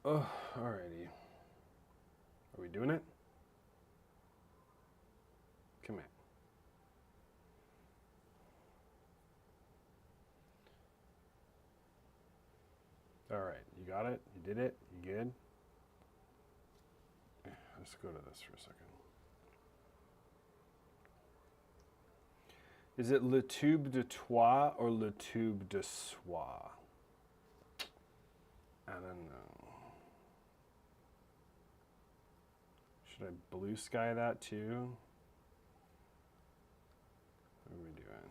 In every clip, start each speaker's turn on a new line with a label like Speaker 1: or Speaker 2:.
Speaker 1: Oh, alrighty. Are we doing it? Come here. Alright, you got it? You did it? You good? Let's go to this for a second. Is it Le Tube de Toi or Le Tube de Soi? I don't know. Should I blue sky that too? What are we doing?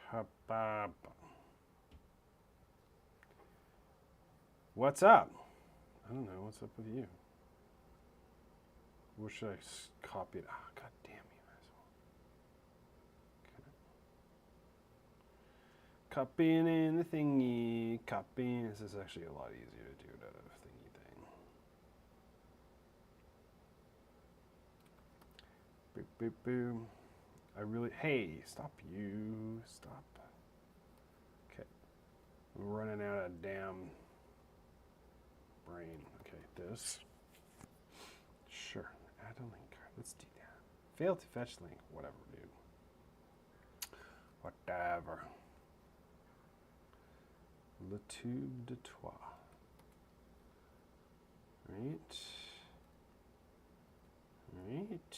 Speaker 1: Hop. What's up? I don't know. What's up with you? Where should I copy it? Ah, oh, god damn you, asshole. Okay. Copying in the thingy. Copying. This is actually a lot easier to do it out of a thingy thing. Boop, boop, boom. I really. Hey, stop you. Stop. Okay. I'm running out of damn brain. Okay, this. Sure. Add a link. Let's do that. Fail to fetch link. Whatever, dude. Whatever. Le Tube de Toi. Right. Right.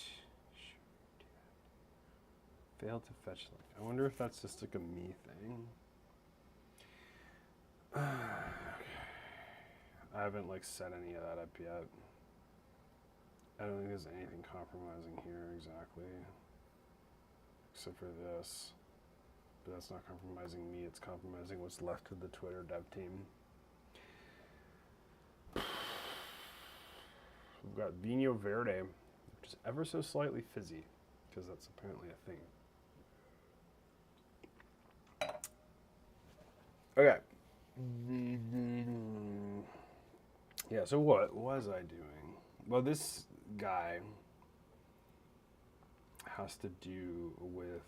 Speaker 1: Fail to fetch link. I wonder if that's just like a me thing. Okay. I haven't like set any of that up yet. I don't think there's anything compromising here exactly. Except for this. But that's not compromising me, it's compromising what's left of the Twitter dev team. We've got Vino Verde, which is ever so slightly fizzy, because that's apparently a thing. Okay. Yeah, so what was I doing? Well, this guy has to do with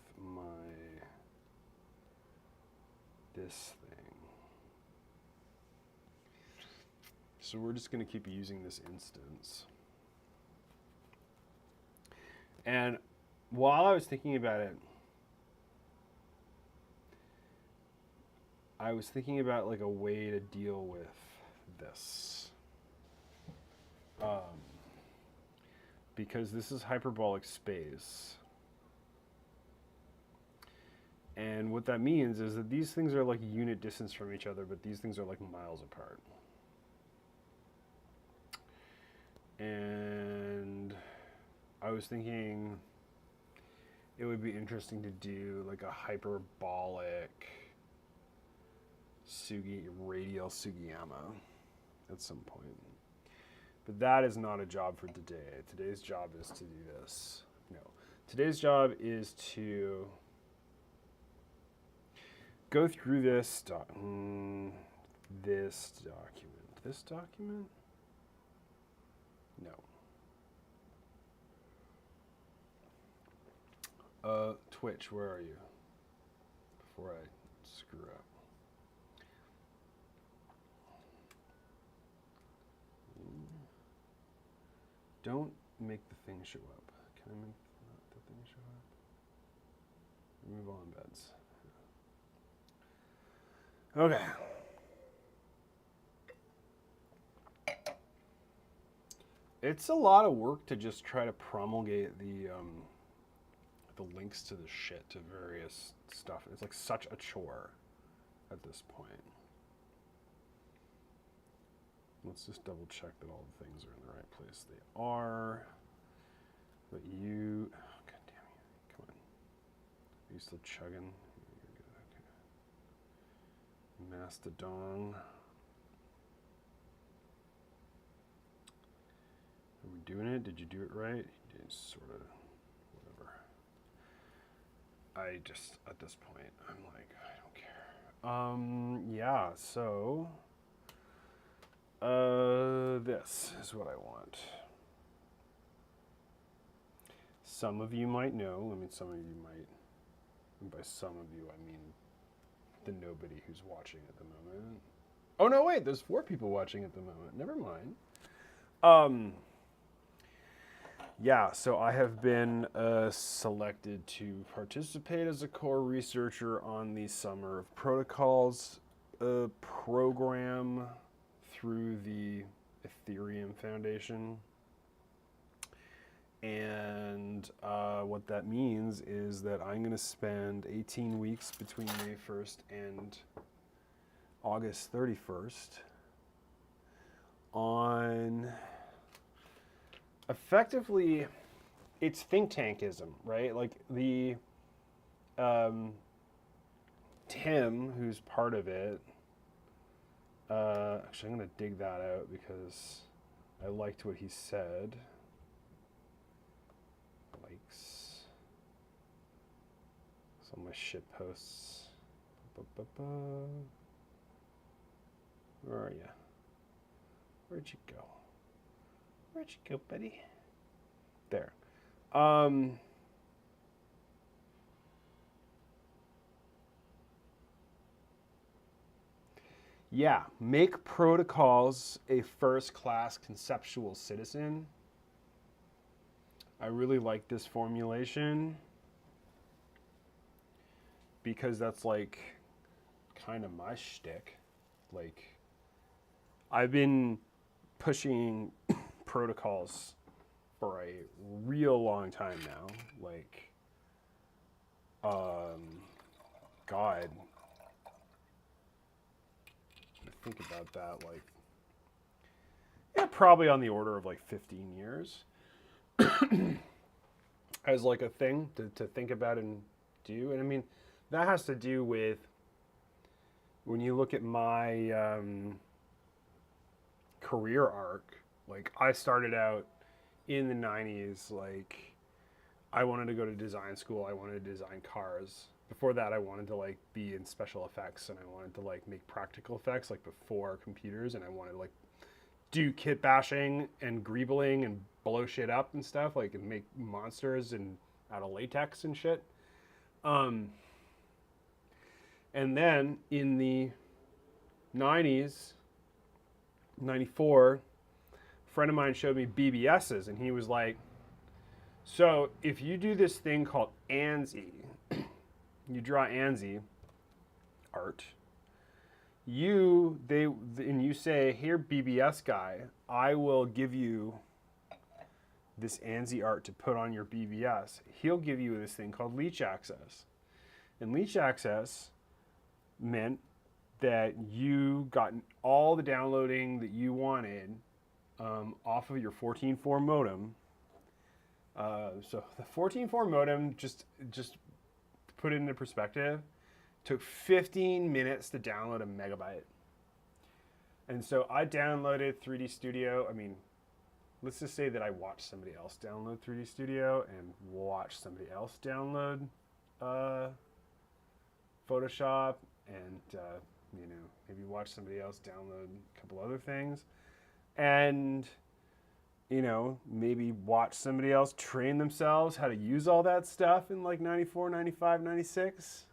Speaker 1: this thing. So we're just going to keep using this instance. And while I was thinking about it, I was thinking about like a way to deal with this. Because this is hyperbolic space. And what that means is that these things are like unit distance from each other, but these things are like miles apart. And I was thinking it would be interesting to do like a hyperbolic radial Sugiyama at some point. But that is not a job for today. Today's job is to do this. No. Today's job is to go through this document. This document? No. Twitch, where are you? Before I screw up. Don't make the thing show up. Can I make the thing show up? Remove all embeds. Okay. It's a lot of work to just try to promulgate the links to the shit to various stuff. It's like such a chore at this point. Let's just double check that all the things are in the right place. They are. But you, oh, god damn you, come on. Are you still chugging? Okay. Mastodon. Are we doing it? Did you do it right? You did sort of, whatever. I just, at this point, I'm like, I don't care. Yeah, so this is what I want. Some of you might know, I mean, some of you might, and by some of you, I mean the nobody who's watching at the moment. Oh no, wait, there's 4 people watching at the moment. Never mind. Um, yeah, so I have been selected to participate as a core researcher on the Summer of Protocols program through the Ethereum Foundation. And what that means is that I'm going to spend 18 weeks between May 1st and August 31st on effectively it's think tankism, right? Like the Tim, who's part of it, actually I'm going to dig that out because I liked what he said. Likes some of my shit posts. Where are you? Where'd you go? Where'd you go, buddy? There. Yeah, make protocols a first-class conceptual citizen. I really like this formulation because that's like kind of my shtick. Like, I've been pushing protocols for a real long time now. Like, God, think about that. Like, yeah, probably on the order of like 15 years as like a thing to think about and do. And I mean, that has to do with when you look at my career arc. Like, I started out in the 90s, like, I wanted to go to design school. I wanted to design cars. Before that, I wanted to like be in special effects, and I wanted to like make practical effects like before computers, and I wanted to like do kit bashing and greebling and blow shit up and stuff, like, and make monsters and out of latex and shit. And then in the 90s, 94, a friend of mine showed me BBSs, and he was like, so if you do this thing called ANSI, you draw ANSI art, and you say, here, BBS guy, I will give you this ANSI art to put on your BBS. He'll give you this thing called leech access. And leech access meant that you got all the downloading that you wanted off of your 14.4 modem. So the 14.4 modem, just put it into perspective, took 15 minutes to download a megabyte. And so I downloaded 3D Studio. I mean, let's just say that I watched somebody else download 3D Studio and watched somebody else download Photoshop, and maybe watch somebody else download a couple other things, and maybe watch somebody else train themselves how to use all that stuff in like 94, 95, 96.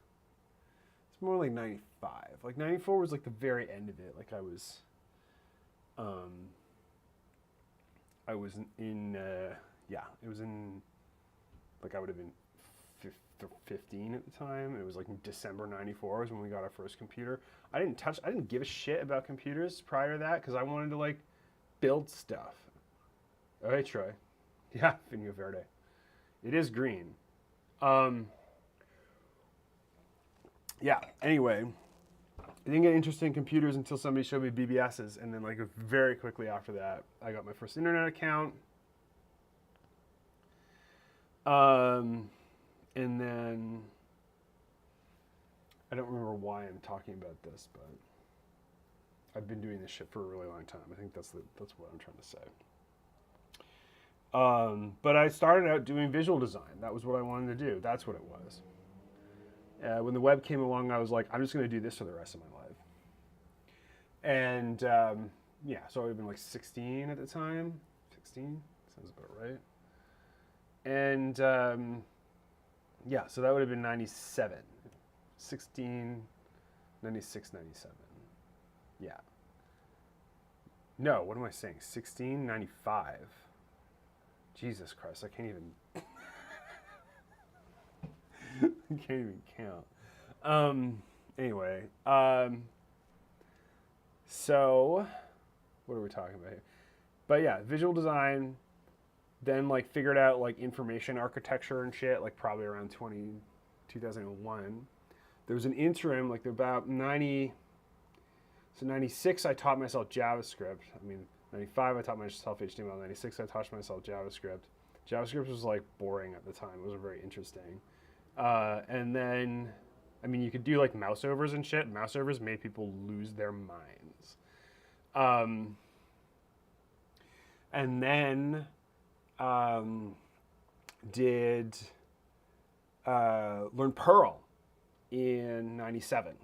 Speaker 1: It's more like 95. Like 94 was like the very end of it. Like I was in, it was in, like I would have been 15 at the time. It was like December 94 was when we got our first computer. I didn't give a shit about computers prior to that because I wanted to like build stuff. Oh, hey, Troy. Yeah, Vinio Verde. It is green. Yeah, anyway, I didn't get interested in computers until somebody showed me BBSs, and then like very quickly after that, I got my first internet account. And then I don't remember why I'm talking about this, but I've been doing this shit for a really long time. I think that's what I'm trying to say. But I started out doing visual design. That was what I wanted to do. That's what it was. When the web came along, I was like, I'm just going to do this for the rest of my life. And so I've been like 16 at the time. 16? Sounds about right. And so that would have been 97. 16, 96, 97. Yeah. No, what am I saying? 1695. Jesus Christ, I can't even. I can't even count. Anyway, so what are we talking about here? But yeah, visual design. Then like figured out like information architecture and shit. Like probably around 2001. There was an interim like about 90. So 96, I taught myself JavaScript. I mean, 95, I taught myself HTML. 96, I taught myself JavaScript. JavaScript was like boring at the time. It wasn't very interesting. And then, I mean, you could do like mouse overs and shit. Mouse overs made people lose their minds. And then did learn Perl in 97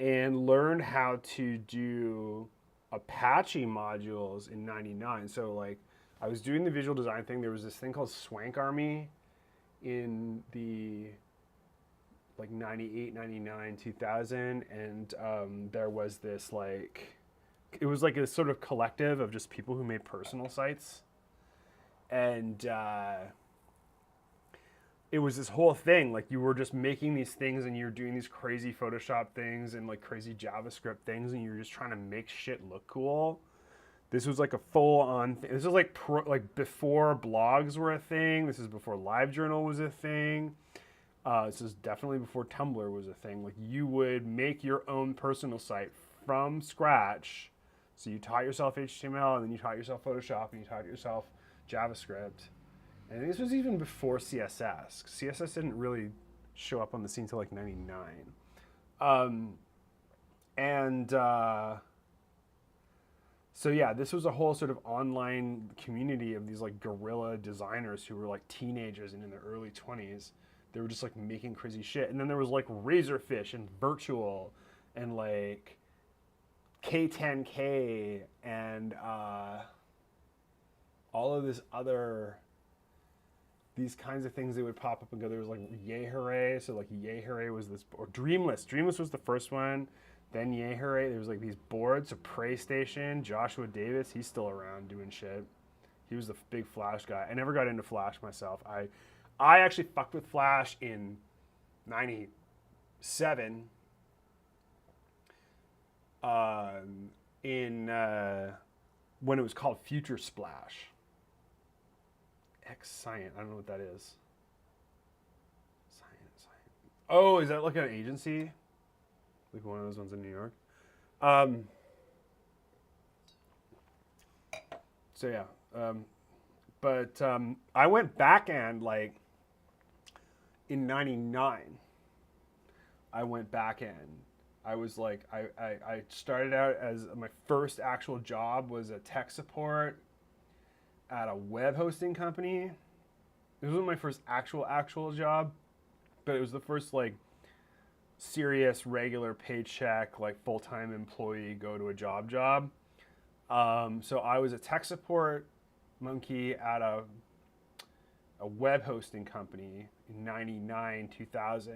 Speaker 1: and learned how to do Apache modules in 99. So like I was doing the visual design thing. There was this thing called Swank Army in the like 98, 99, 2000. And there was this like, it was like a sort of collective of just people who made personal sites. And it was this whole thing, like you were just making these things and you're doing these crazy Photoshop things and like crazy JavaScript things and you're just trying to make shit look cool. This was like a full-on thing. This was like before blogs were a thing. This is before LiveJournal was a thing. This is definitely before Tumblr was a thing. Like you would make your own personal site from scratch. So you taught yourself HTML and then you taught yourself Photoshop and you taught yourself JavaScript. And this was even before CSS. CSS didn't really show up on the scene until like 99. So yeah, this was a whole sort of online community of these like guerrilla designers who were like teenagers and in their early 20s. They were just like making crazy shit. And then there was like Razorfish and Virtual and like K10K and all of this other, these kinds of things that would pop up and go. There was like Yay Hooray. So like Yay Hooray was this, or Dreamless. Dreamless was the first one. Then Yay Hooray. There was like these boards. So PlayStation, Joshua Davis, he's still around doing shit. He was the big Flash guy. I never got into Flash myself. I actually fucked with Flash in 97. When it was called Future Splash. Xcient. I don't know what that is. Scient. Oh, is that like an agency? Like one of those ones in New York? So yeah. But I went back end like in 99. I went back end. I was like, I started out as my first actual job was a tech support at a web hosting company. This wasn't my first actual job, but it was the first like serious regular paycheck, like full-time employee go to a job. So I was a tech support monkey at a web hosting company in 99, 2000.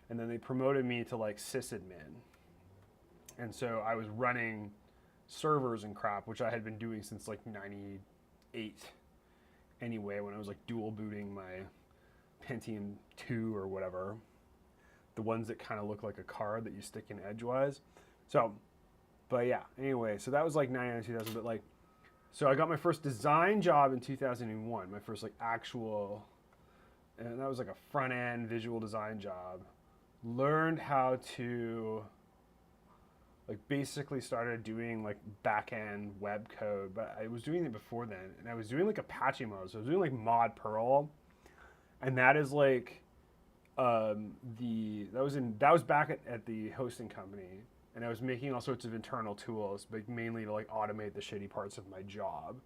Speaker 1: And then they promoted me to like sysadmin. And so I was running servers and crap, which I had been doing since like 98 anyway, when I was like dual booting my Pentium 2 or whatever. The ones that kind of look like a card that you stick in edgewise. So, but yeah, anyway, so that was like 99, 2000, but like, so I got my first design job in 2001, my first like actual, and that was like a front end visual design job. Learned how to, like basically started doing like back end web code, but I was doing it before then, and I was doing like Apache mode, so I was doing like mod Perl, and that is like, that was back at the hosting company, and I was making all sorts of internal tools, but mainly to like automate the shitty parts of my job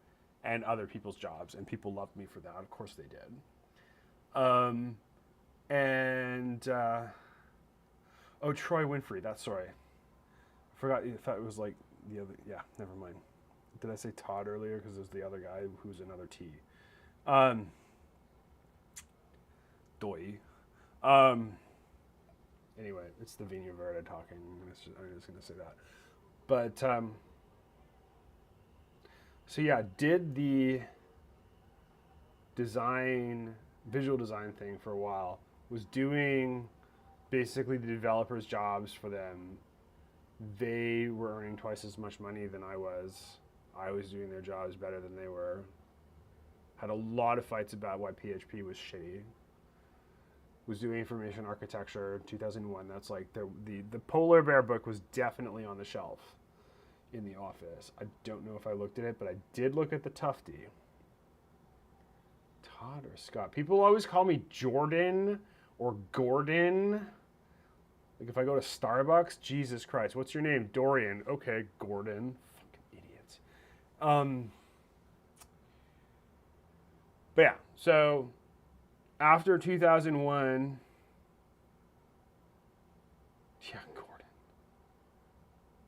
Speaker 1: and other people's jobs, and people loved me for that. Of course they did. Oh, Troy Winfrey. That's sorry. I forgot. I thought it was like the other. Yeah, never mind. Did I say Todd earlier? Because there's the other guy who's another T. Doi. Anyway, it's the Vigna Verda talking. I'm just going to say that. But So yeah, did the visual design thing for a while. Was doing basically the developers' jobs for them. They were earning twice as much money than I was. I was doing their jobs better than they were. Had a lot of fights about why PHP was shitty. Was doing information architecture 2001. That's like the Polar Bear book was definitely on the shelf in the office. I don't know if I looked at it, but I did look at the Tufty. Todd or Scott? People always call me Jordan or Gordon. Like if I go to Starbucks, Jesus Christ, what's your name? Dorian. Okay, Gordon. Fucking idiots. But yeah, so after 2001, yeah, Gordon.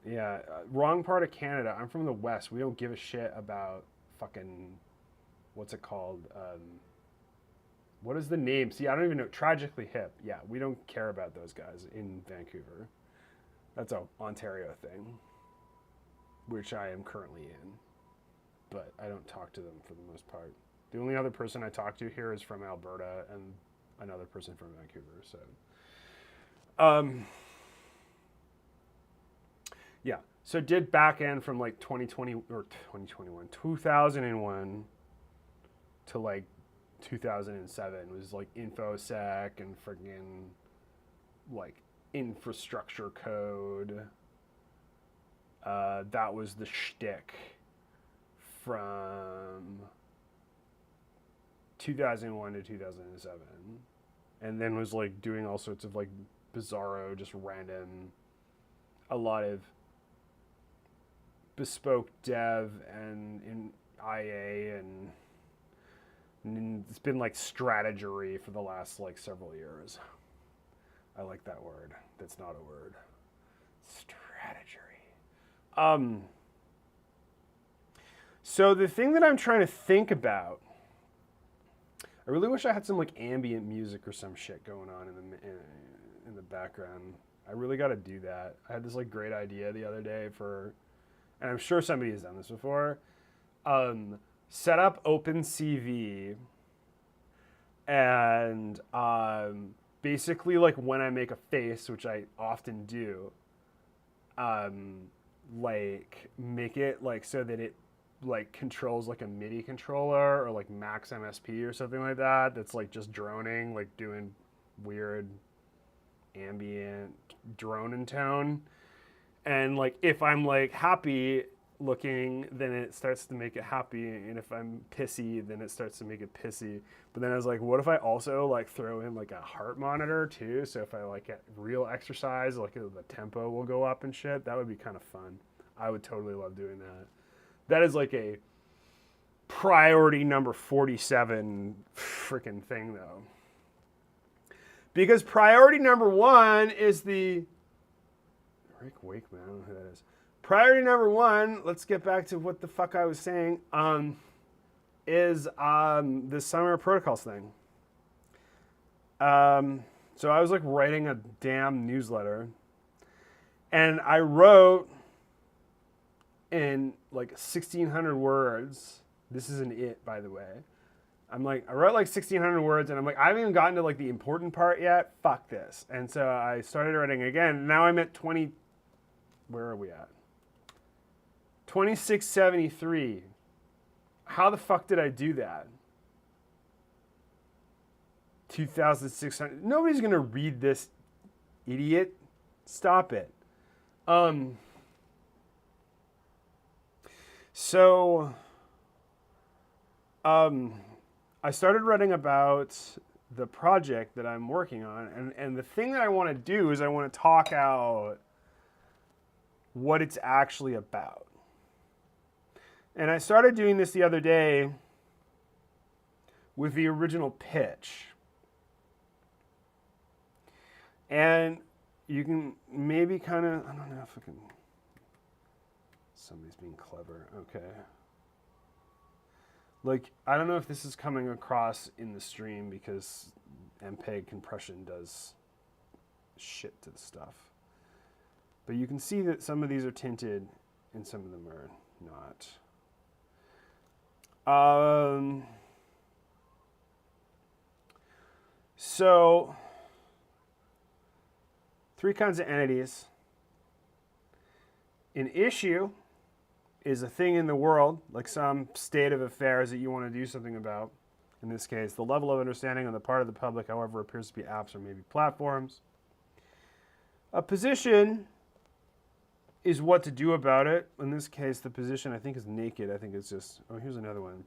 Speaker 1: Yeah, wrong part of Canada. I'm from the West. We don't give a shit about fucking, what's it called? What is the name? See, I don't even know. Tragically Hip. Yeah, we don't care about those guys in Vancouver. That's a Ontario thing, which I am currently in. But I don't talk to them for the most part. The only other person I talk to here is from Alberta and another person from Vancouver. So, yeah. So did back end from like 2001 to like 2007 was like InfoSec and friggin' like infrastructure code. That was the shtick from 2001 to 2007. And then was like doing all sorts of like bizarro, just random, a lot of bespoke dev and in IA and it's been like strategery for the last like several years. I like that word. That's not a word. Strategery. So the thing that I'm trying to think about, I really wish I had some like ambient music or some shit going on in the background. I really got to do that. I had this like great idea the other day for, and I'm sure somebody has done this before. Set up OpenCV and basically like when I make a face, which I often do, like make it like so that it like controls like a MIDI controller or like Max MSP or something like that. That's like just droning, like doing weird ambient drone and tone. And like if I'm like happy looking, then it starts to make it happy, and if I'm pissy, then it starts to make it pissy. But then I was like, what if I also like throw in like a heart monitor too? So if I like get real exercise, like the tempo will go up and shit. That would be kind of fun. I would totally love doing that. That is like a priority number 47 freaking thing though. Because priority number 1 is the Rick Wakeman, I don't know who that is. Priority number 1, let's get back to what the fuck I was saying, is the Summer Protocols thing. So I was like writing a damn newsletter, and I wrote in like 1,600 words. This isn't it, by the way. I wrote like 1,600 words, and I'm like, I haven't even gotten to like the important part yet. Fuck this. And so I started writing again. Now I'm at 20. Where are we at? 2673. How the fuck did I do that? 2,600. Nobody's gonna read this, idiot. Stop it. I started writing about the project that I'm working on, and the thing that I want to do is I want to talk out what it's actually about. And I started doing this the other day with the original pitch. And you can maybe kind of, I don't know if I can, somebody's being clever, okay. Like, I don't know if this is coming across in the stream because MPEG compression does shit to the stuff. But you can see that some of these are tinted and some of them are not. So, three kinds of entities. An issue is a thing in the world, like some state of affairs that you want to do something about. In this case, the level of understanding on the part of the public, however, appears to be apps or maybe platforms. A position is what to do about it. In this case, the position I think is naked. I think it's just, oh, here's another one.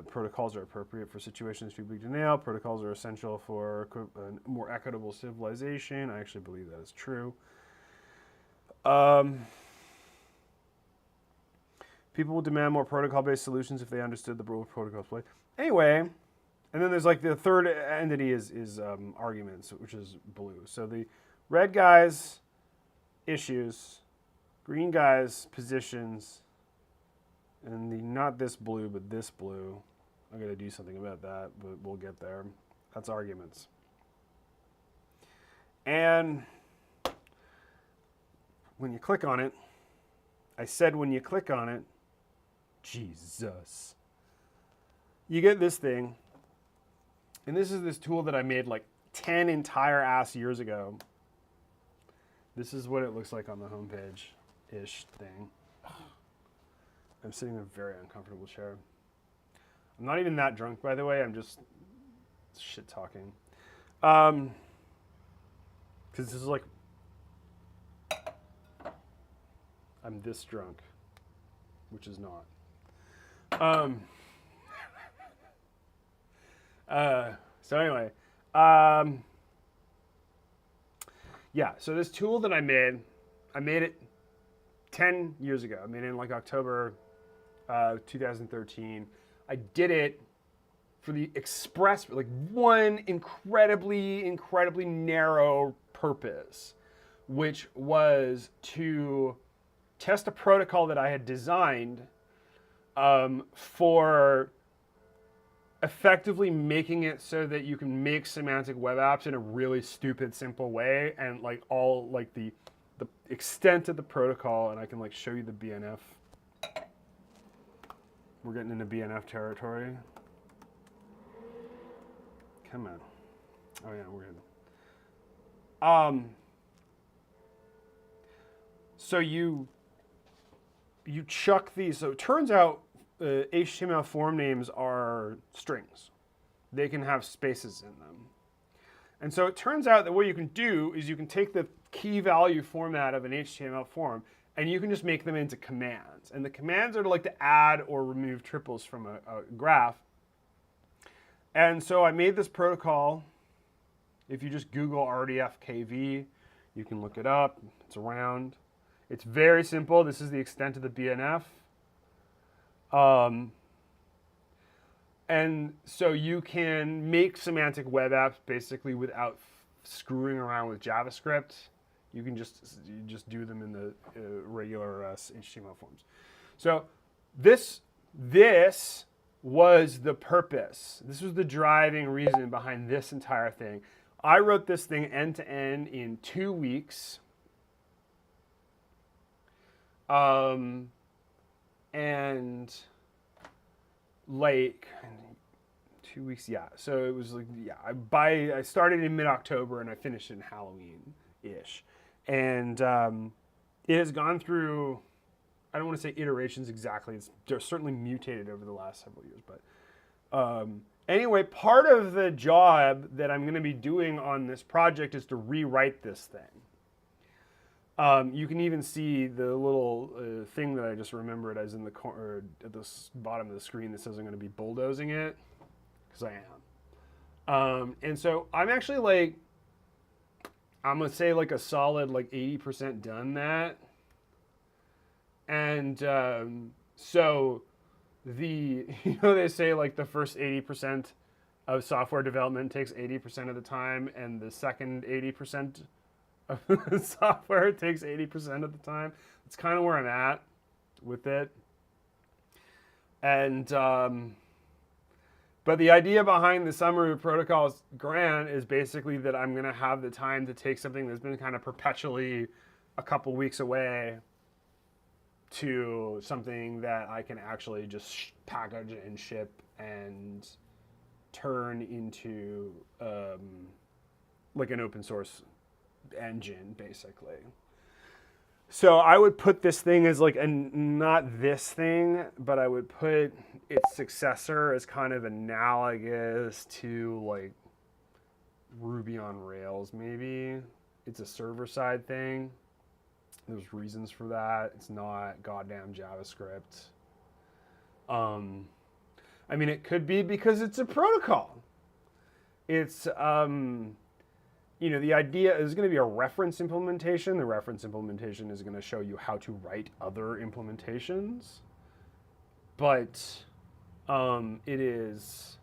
Speaker 1: Protocols are appropriate for situations too big to nail. Protocols are essential for a more equitable civilization. I actually believe that is true. People would demand more protocol-based solutions if they understood the role of protocols play. Anyway, and then there's like the third entity is arguments, which is blue. So the red guys, issues, green guys, positions, and the not this blue, but this blue. I'm going to do something about that, but we'll get there. That's arguments. And when you click on it, I said when you click on it, Jesus, you get this thing. And this is this tool that I made like 10 entire ass years ago. This is what it looks like on the homepage-ish thing. I'm sitting in a very uncomfortable chair. I'm not even that drunk, by the way. I'm just shit talking. Because this is like, I'm this drunk, which is not. So anyway, yeah, so this tool that I made it 10 years ago. I made it in like October 2013. I did it for the express, like one incredibly, incredibly narrow purpose, which was to test a protocol that I had designed for effectively making it so that you can make semantic web apps in a really stupid, simple way, and like all like the extent of the protocol, and I can like show you the BNF. We're getting into BNF territory. Come on. Oh yeah, we're good. So you chuck these. So it turns out HTML form names are strings. They can have spaces in them. And so it turns out that what you can do is you can take the key value format of an HTML form and you can just make them into commands. And the commands are like to add or remove triples from a graph. And so I made this protocol. If you just Google RDF-KV, you can look it up. It's around. It's very simple. This is the extent of the BNF. And so you can make semantic web apps basically without screwing around with JavaScript. You can just do them in the regular HTML forms. So this was the purpose. This was the driving reason behind this entire thing. I wrote this thing end to end in 2 weeks. And like 2 weeks, yeah. So it was like, yeah, I started in mid-October and I finished in Halloween-ish. And it has gone through, I don't want to say iterations exactly. It's certainly mutated over the last several years. But anyway, part of the job that I'm going to be doing on this project is to rewrite this thing. You can even see the little thing that I just remembered as in the corner at the bottom of the screen that says I'm going to be bulldozing it, because I am. And so I'm actually like, I'm going to say like a solid like 80% done that. And so the, they say like the first 80% of software development takes 80% of the time, and the second 80% of the software takes 80% of the time. It's kind of where I'm at with it. And but the idea behind the Summary of Protocols grant is basically that I'm going to have the time to take something that's been kind of perpetually a couple weeks away to something that I can actually just package and ship and turn into like an open source engine, basically. So I would put this thing as like not this thing, but I would put its successor as kind of analogous to like Ruby on Rails, maybe. It's a server-side thing. There's reasons for that. It's not goddamn JavaScript. I mean, it could be because it's a protocol. It's, you know, the idea is going to be a reference implementation. The reference implementation is going to show you how to write other implementations. But it is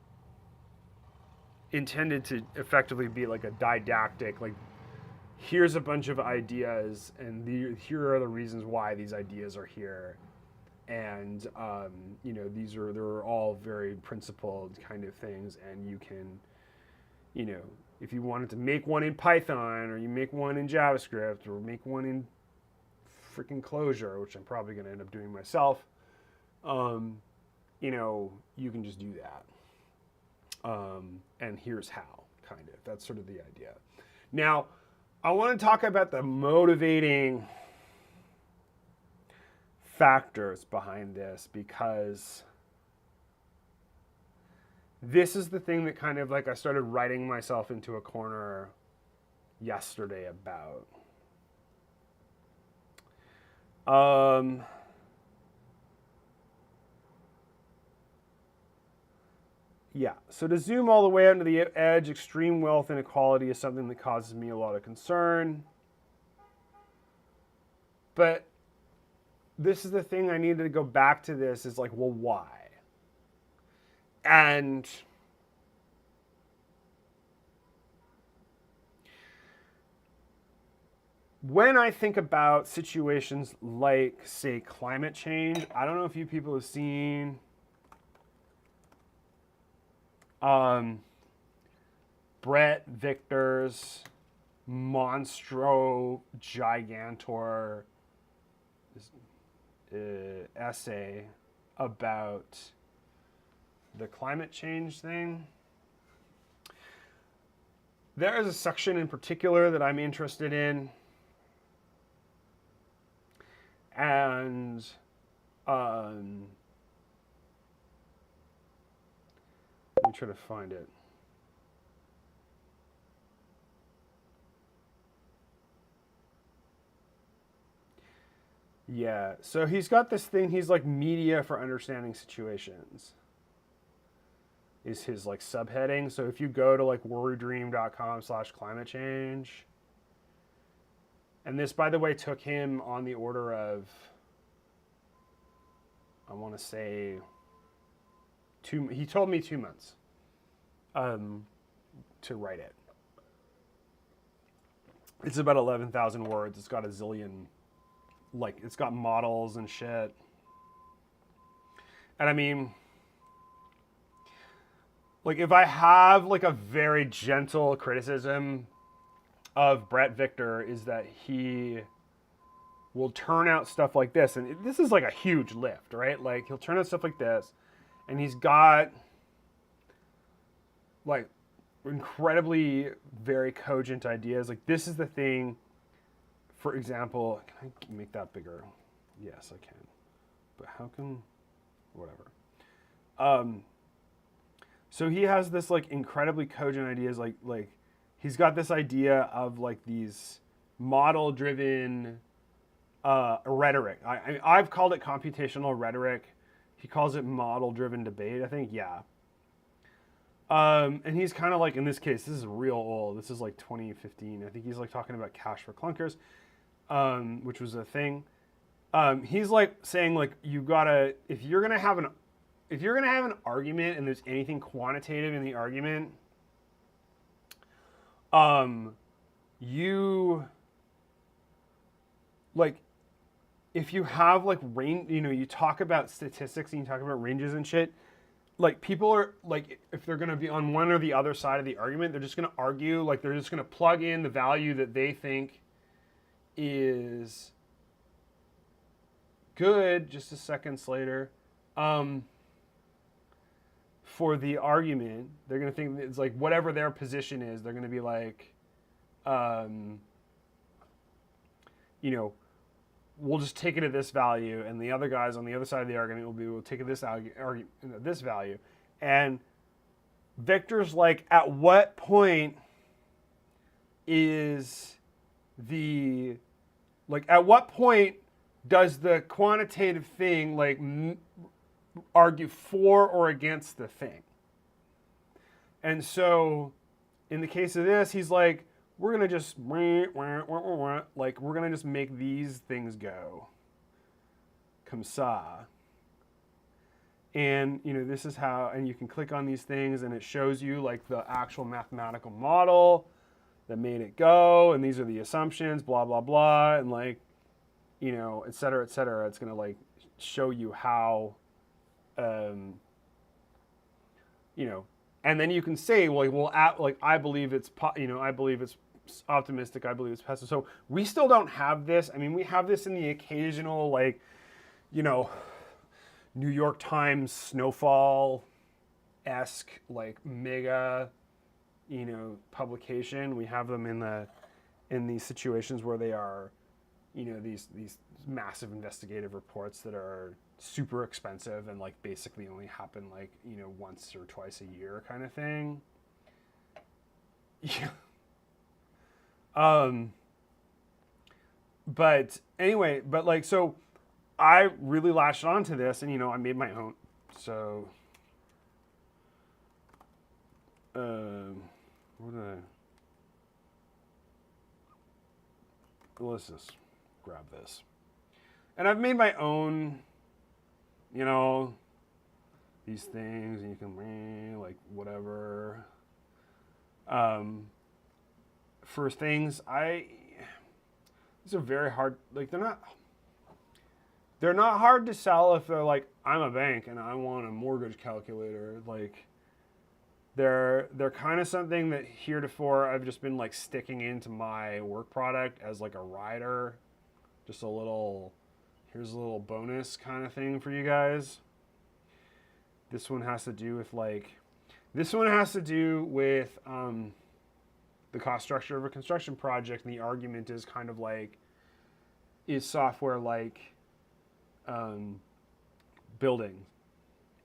Speaker 1: intended to effectively be like a didactic, like, here's a bunch of ideas, and here are the reasons why these ideas are here. And, you know, they're all very principled kind of things, and you can, you know, if you wanted to make one in Python, or you make one in JavaScript, or make one in freaking Clojure, which I'm probably going to end up doing myself, you know, you can just do that. And here's how, kind of. That's sort of the idea. Now, I want to talk about the motivating factors behind this, because this is the thing that kind of like I started writing myself into a corner yesterday about. Yeah, so to zoom all the way out to the edge, extreme wealth inequality is something that causes me a lot of concern. But this is the thing I needed to go back to this is like, well, why? And when I think about situations like, say, climate change, I don't know if you people have seen Bret Victor's Monstro Gigantor essay about the climate change thing. There is a section in particular that I'm interested in, and let me try to find it. Yeah, so he's got this thing, he's like media for understanding situations is his like subheading. So if you go to like worrydream.com/climate change, and this, by the way, took him on the order of, I want to say, he told me 2 months to write it. It's about 11,000 words. It's got a zillion, like, it's got models and shit. And I mean, like, if I have like a very gentle criticism of Bret Victor, is that he will turn out stuff like this. And this is like a huge lift, right? Like, he'll turn out stuff like this, and he's got like incredibly very cogent ideas. Like, this is the thing, for example, can I make that bigger? Yes, I can. But how can, whatever. So he has this like incredibly cogent ideas, like he's got this idea of like these model-driven rhetoric. I've called it computational rhetoric. He calls it model-driven debate, I think. Yeah. And he's kind of like, in this case, this is real old. This is like 2015. I think he's like talking about cash for clunkers, which was a thing. He's like saying like, you gotta, if you're gonna have an argument and there's anything quantitative in the argument, you like, if you have like range, you know, you talk about statistics and you talk about ranges and shit, like, people are like, if they're gonna be on one or the other side of the argument, they're just gonna argue, like, they're just gonna plug in the value that they think is good, just a second later, for the argument, they're going to think it's like whatever their position is, they're going to be like, you know, we'll just take it at this value, and the other guys on the other side of the argument will be, we'll take it this value. And Victor's like, at what point is the, like, at what point does the quantitative thing, like, argue for or against the thing? And so, in the case of this, he's like, we're going to just, like, we're going to just make these things go. Comme ça. And, you know, this is how, and you can click on these things and it shows you, like, the actual mathematical model that made it go, and these are the assumptions, blah, blah, blah, and, like, you know, et cetera, et cetera. It's going to, like, show you how, you know, and then you can say, well, like, I believe it's, you know, I believe it's optimistic, I believe it's pessimistic. So we still don't have this. I mean, we have this in the occasional, like, you know, New York Times snowfall-esque, like, mega, you know, publication. We have them in these situations where they are, you know, these massive investigative reports that are super expensive and, like, basically only happen, like, you know, once or twice a year kind of thing. Yeah. But anyway, but, like, so I really latched onto this, and, you know, I made my own. So, what did let's just grab this. And I've made my own, you know, these things, and you can, like, whatever. For things, these are very hard, like, they're not hard to sell if they're like, I'm a bank and I want a mortgage calculator. Like, they're kind of something that heretofore I've just been, like, sticking into my work product as, like, a rider. Just a little, here's a little bonus kind of thing for you guys. This one has to do with, like, the cost structure of a construction project, and the argument is kind of like, is software like building,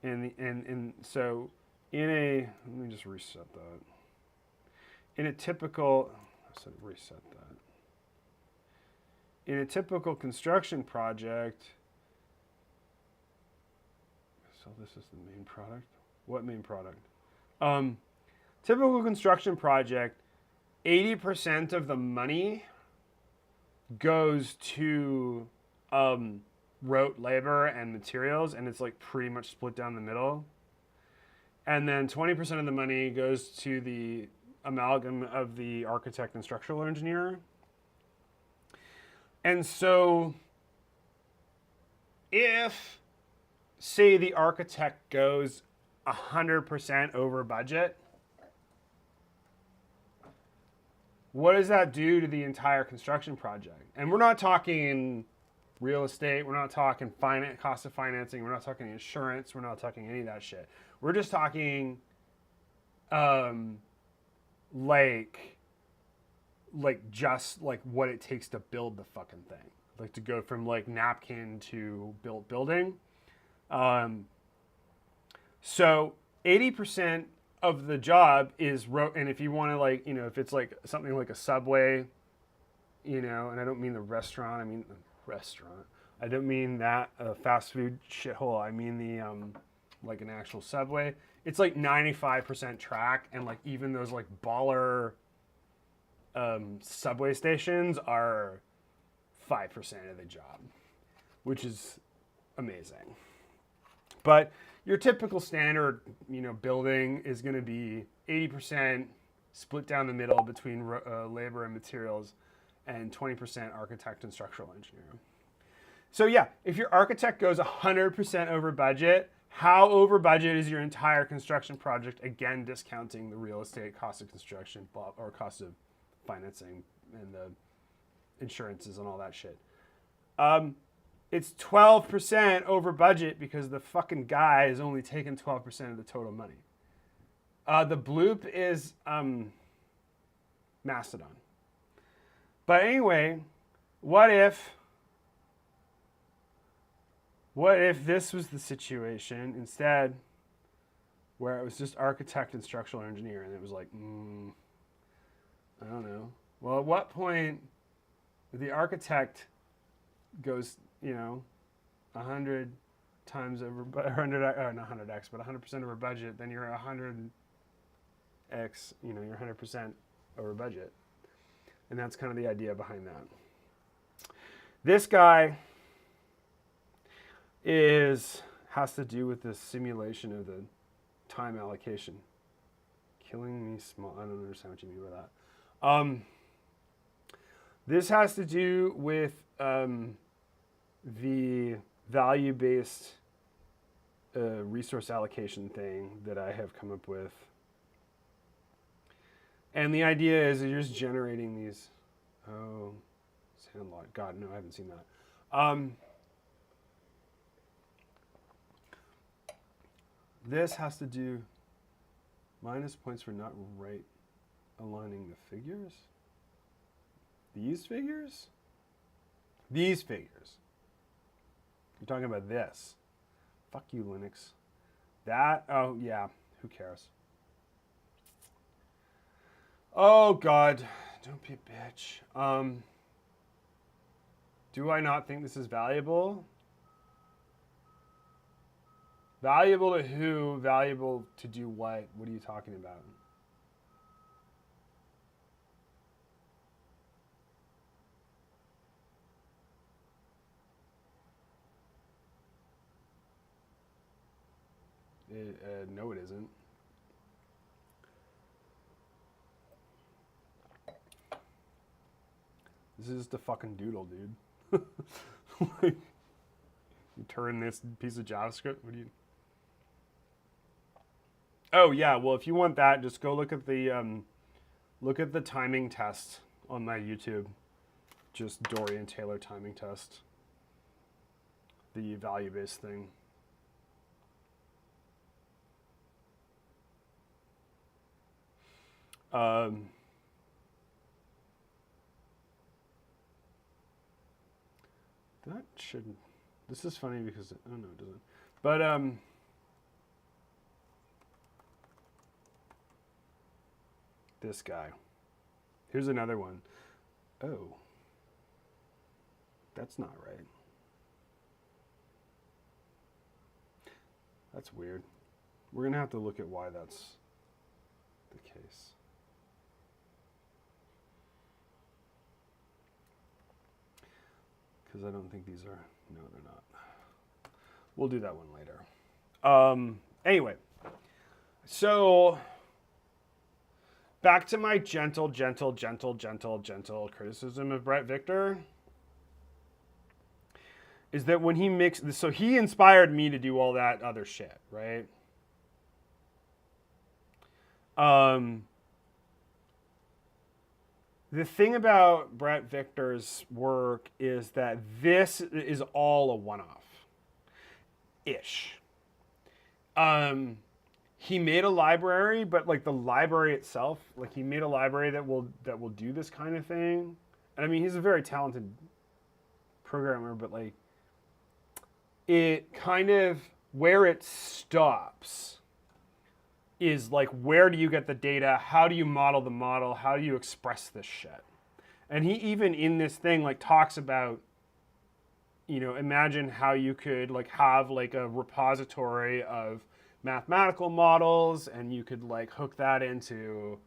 Speaker 1: and so let me just reset that. In a typical construction project, so this is the main product. What main product? Typical construction project, 80% of the money goes to rote labor and materials, and it's, like, pretty much split down the middle. And then 20% of the money goes to the amalgam of the architect and structural engineer. And so if, say, the architect goes 100% over budget, what does that do to the entire construction project? And we're not talking real estate, we're not talking cost of financing, we're not talking insurance, we're not talking any of that shit. We're just talking, like just, like, what it takes to build the fucking thing. Like, to go from, like, napkin to built building. So 80% of the job is and if you want to, like, you know, if it's like something like a Subway, you know, and I don't mean the restaurant, I mean the restaurant. I don't mean that fast food shithole. I mean the like an actual Subway. It's like 95% track, and, like, even those, like, baller Subway stations are 5% of the job, which is amazing. But your typical standard, you know, building is going to be 80% split down the middle between labor and materials, and 20% architect and structural engineer. So yeah, if your architect goes 100% over budget, how over budget is your entire construction project? Again, discounting the real estate cost of construction, or cost of financing, and the insurances and all that shit. it's 12% over budget because the fucking guy is only taking 12% of the total money. The bloop is Mastodon. But anyway, what if this was the situation instead where it was just architect and structural engineer and it was like, I don't know. Well, at what point the architect goes, 100 times over, 100, not 100x, but 100% over budget, then you're 100x, you're 100% over budget. And that's kind of the idea behind that. This guy has to do with the simulation of the time allocation. Killing me small. I don't understand what you mean by that. This has to do with the value-based resource allocation thing that I have come up with. And the idea is that you're just generating these. Oh, Sandlot. God, no, I haven't seen that. This has to do minus points for not right aligning the figures. These figures? These figures. You're talking about this. Fuck you, Linux. That, oh yeah, who cares? Oh God, don't be a bitch. Do I not think this is valuable? Valuable to who? Valuable to do what? What are you talking about? No, it isn't. This is just a fucking doodle, dude. Like, you turn this piece of JavaScript. What do you? Oh yeah. Well, if you want that, just go look at the timing test on my YouTube. Just Dorian Taylor timing test. The value-based thing. That shouldn't. This is funny because oh no, it doesn't. But this guy. Here's another one. Oh, that's not right. That's weird. We're gonna have to look at why that's the case. Because I don't think these are, no, they're not. We'll do that one later. Anyway, so back to my gentle criticism of Bret Victor is that when he mixed, so he inspired me to do all that other shit, right? The thing about Bret Victor's work is that this is all a one-off-ish. He made a library, but like the library itself, like he made a library that will do this kind of thing. And I mean, he's a very talented programmer, but like it kind of where it stops is like, where do you get the data? How do you model the model? How do you express this shit? And he even in this thing like talks about, imagine how you could like have like a repository of mathematical models and you could like hook that into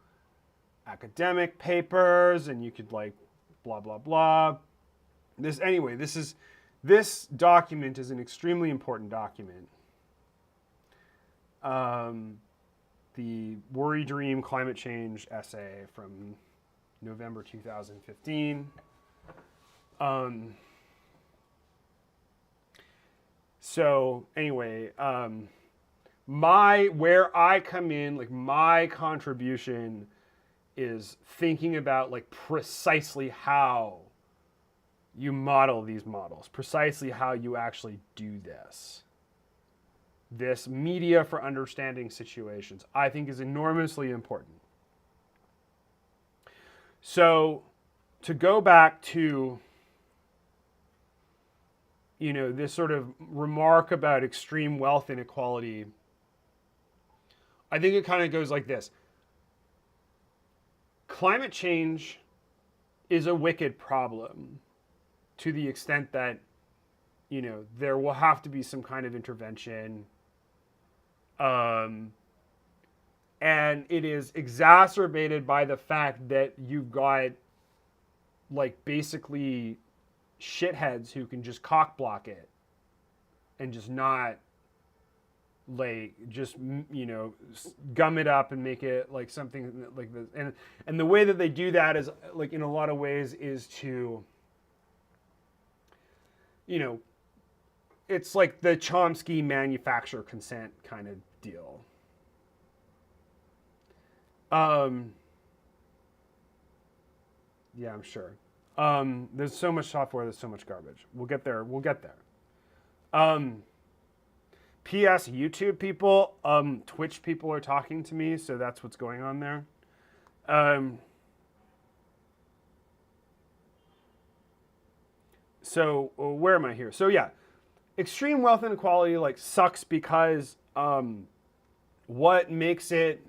Speaker 1: academic papers and you could like blah, blah, blah. This document is an extremely important document. The Worry Dream Climate Change essay from November 2015. So anyway, where I come in, like my contribution is thinking about like precisely how you model these models, precisely how you actually do this. This media for understanding situations, I think, is enormously important. So, to go back to, this sort of remark about extreme wealth inequality, I think it kind of goes like this. Climate change is a wicked problem to the extent that, there will have to be some kind of intervention. And it is exacerbated by the fact that you've got, like, basically shitheads who can just cock block it and just not, like, just, gum it up and make it like something like this. And the way that they do that is, like, in a lot of ways is to, it's like the Chomsky manufacture consent kind of deal. Yeah, I'm sure. There's so much software, there's so much garbage. We'll get there. P.S. YouTube people, Twitch people are talking to me, so that's what's going on there. So where am I here? So yeah, extreme wealth inequality like sucks because what makes it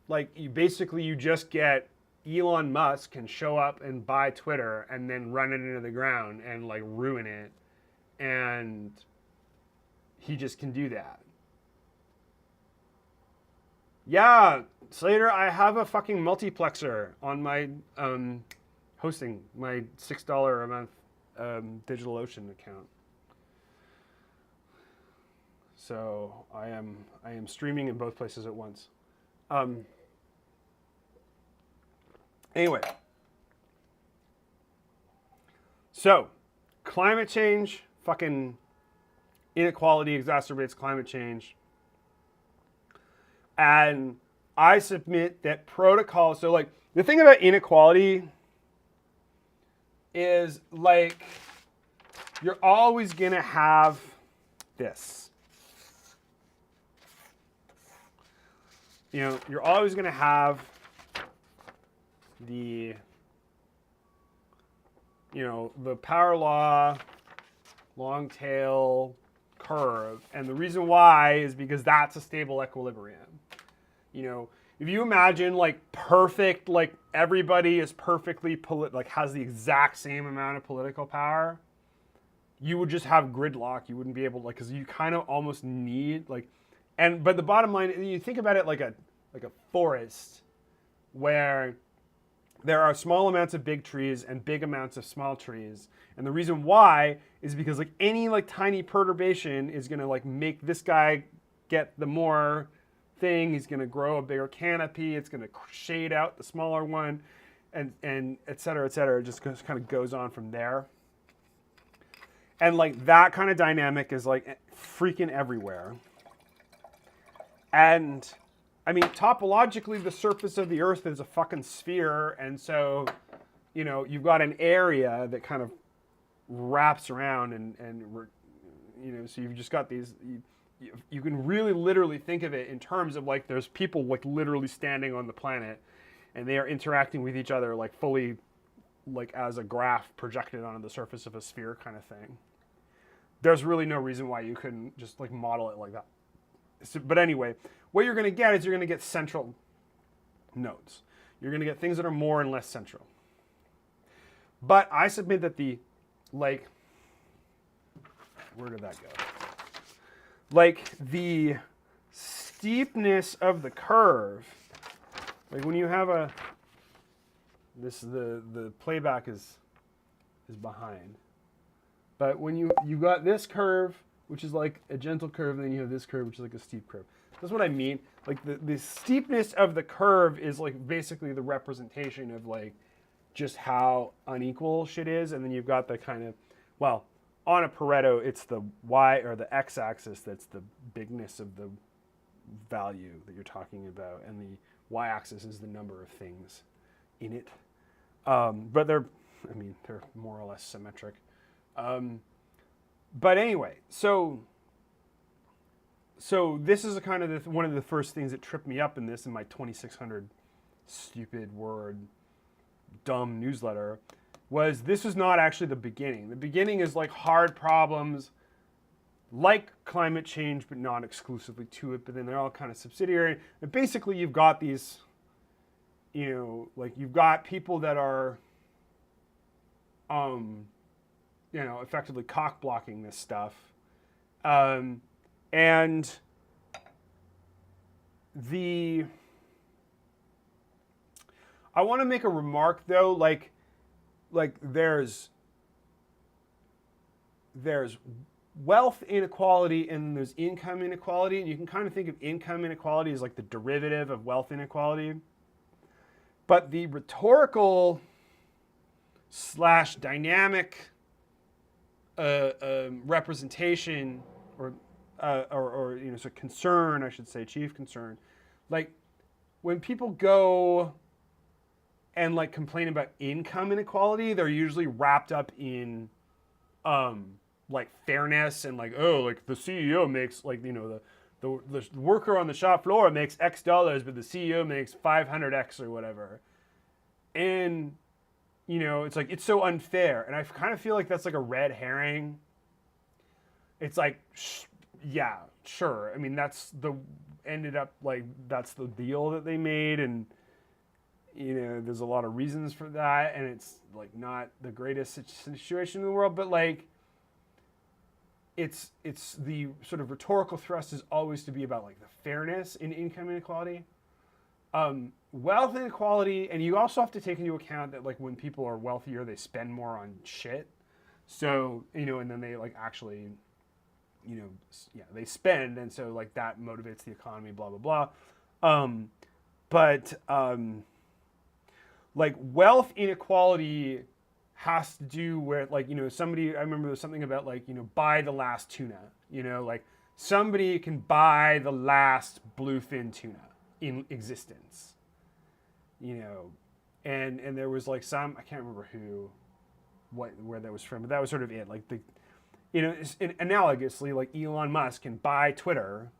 Speaker 1: like you just get Elon Musk can show up and buy Twitter and then run it into the ground and like ruin it, and he just can do that. Yeah, Slater, I have a fucking multiplexer on my hosting, my $6 a month DigitalOcean account. So I am streaming in both places at once. Anyway, so climate change, fucking inequality exacerbates climate change. And I submit that protocol, so like the thing about inequality is like you're always going to have this. You're always going to have the power law, long tail curve. And the reason why is because that's a stable equilibrium. If you imagine like perfect, like everybody is perfectly has the exact same amount of political power, you would just have gridlock. You wouldn't be able to, because you kind of almost need but the bottom line, you think about it like a forest where there are small amounts of big trees and big amounts of small trees. And the reason why is because like any like tiny perturbation is going to like make this guy get the more thing. He's going to grow a bigger canopy. It's going to shade out the smaller one, and et cetera, et cetera. It just kind of goes on from there. And like that kind of dynamic is like freaking everywhere. And I mean, topologically, the surface of the Earth is a fucking sphere. And so, you've got an area that kind of wraps around and so you've just got these, you can really literally think of it in terms of like there's people like literally standing on the planet and they are interacting with each other like fully like as a graph projected onto the surface of a sphere kind of thing. There's really no reason why you couldn't just like model it like that. So, but anyway, what you're going to get is you're going to get central nodes. You're going to get things that are more and less central. But I submit that where did that go? Like the steepness of the curve, like when you have the playback is behind. But when you got this curve, which is like a gentle curve, and then you have this curve, which is like a steep curve. That's what I mean. Like the steepness of the curve is like basically the representation of like just how unequal shit is. And then you've got the kind of, well, on a Pareto, it's the Y or the X-axis that's the bigness of the value that you're talking about. And the Y-axis is the number of things in it. But they're, I mean, they're more or less symmetric. But anyway, so this is a kind of one of the first things that tripped me up in my 2,600 stupid word dumb newsletter was this was not actually the beginning. The beginning is like hard problems like climate change, but not exclusively to it, but then they're all kind of subsidiary. And basically you've got these, like you've got people that are, effectively cock blocking this stuff. And I want to make a remark though, like there's wealth inequality and there's income inequality, and you can kind of think of income inequality as like the derivative of wealth inequality. But the rhetorical / dynamic representation or so concern, I should say, chief concern, like when people go and like complain about income inequality, they're usually wrapped up in like fairness and like, oh, like the CEO makes like, the worker on the shop floor makes X dollars, but the CEO makes 500X or whatever. And, it's like, it's so unfair. And I kind of feel like that's like a red herring. It's like, yeah, sure. I mean, that's the deal that they made. And, there's a lot of reasons for that. And it's like not the greatest situation in the world, but like, it's the sort of rhetorical thrust is always to be about like the fairness in income inequality. Wealth inequality, and you also have to take into account that like when people are wealthier, they spend more on shit. So, and then they like actually, they spend, and so like that motivates the economy, blah, blah, blah. Like wealth inequality has to do with like, somebody, I remember there was something about like, buy the last tuna, like somebody can buy the last bluefin tuna in existence, and there was like some, I can't remember where that was from, but that was sort of it. Like analogously, like Elon Musk can buy Twitter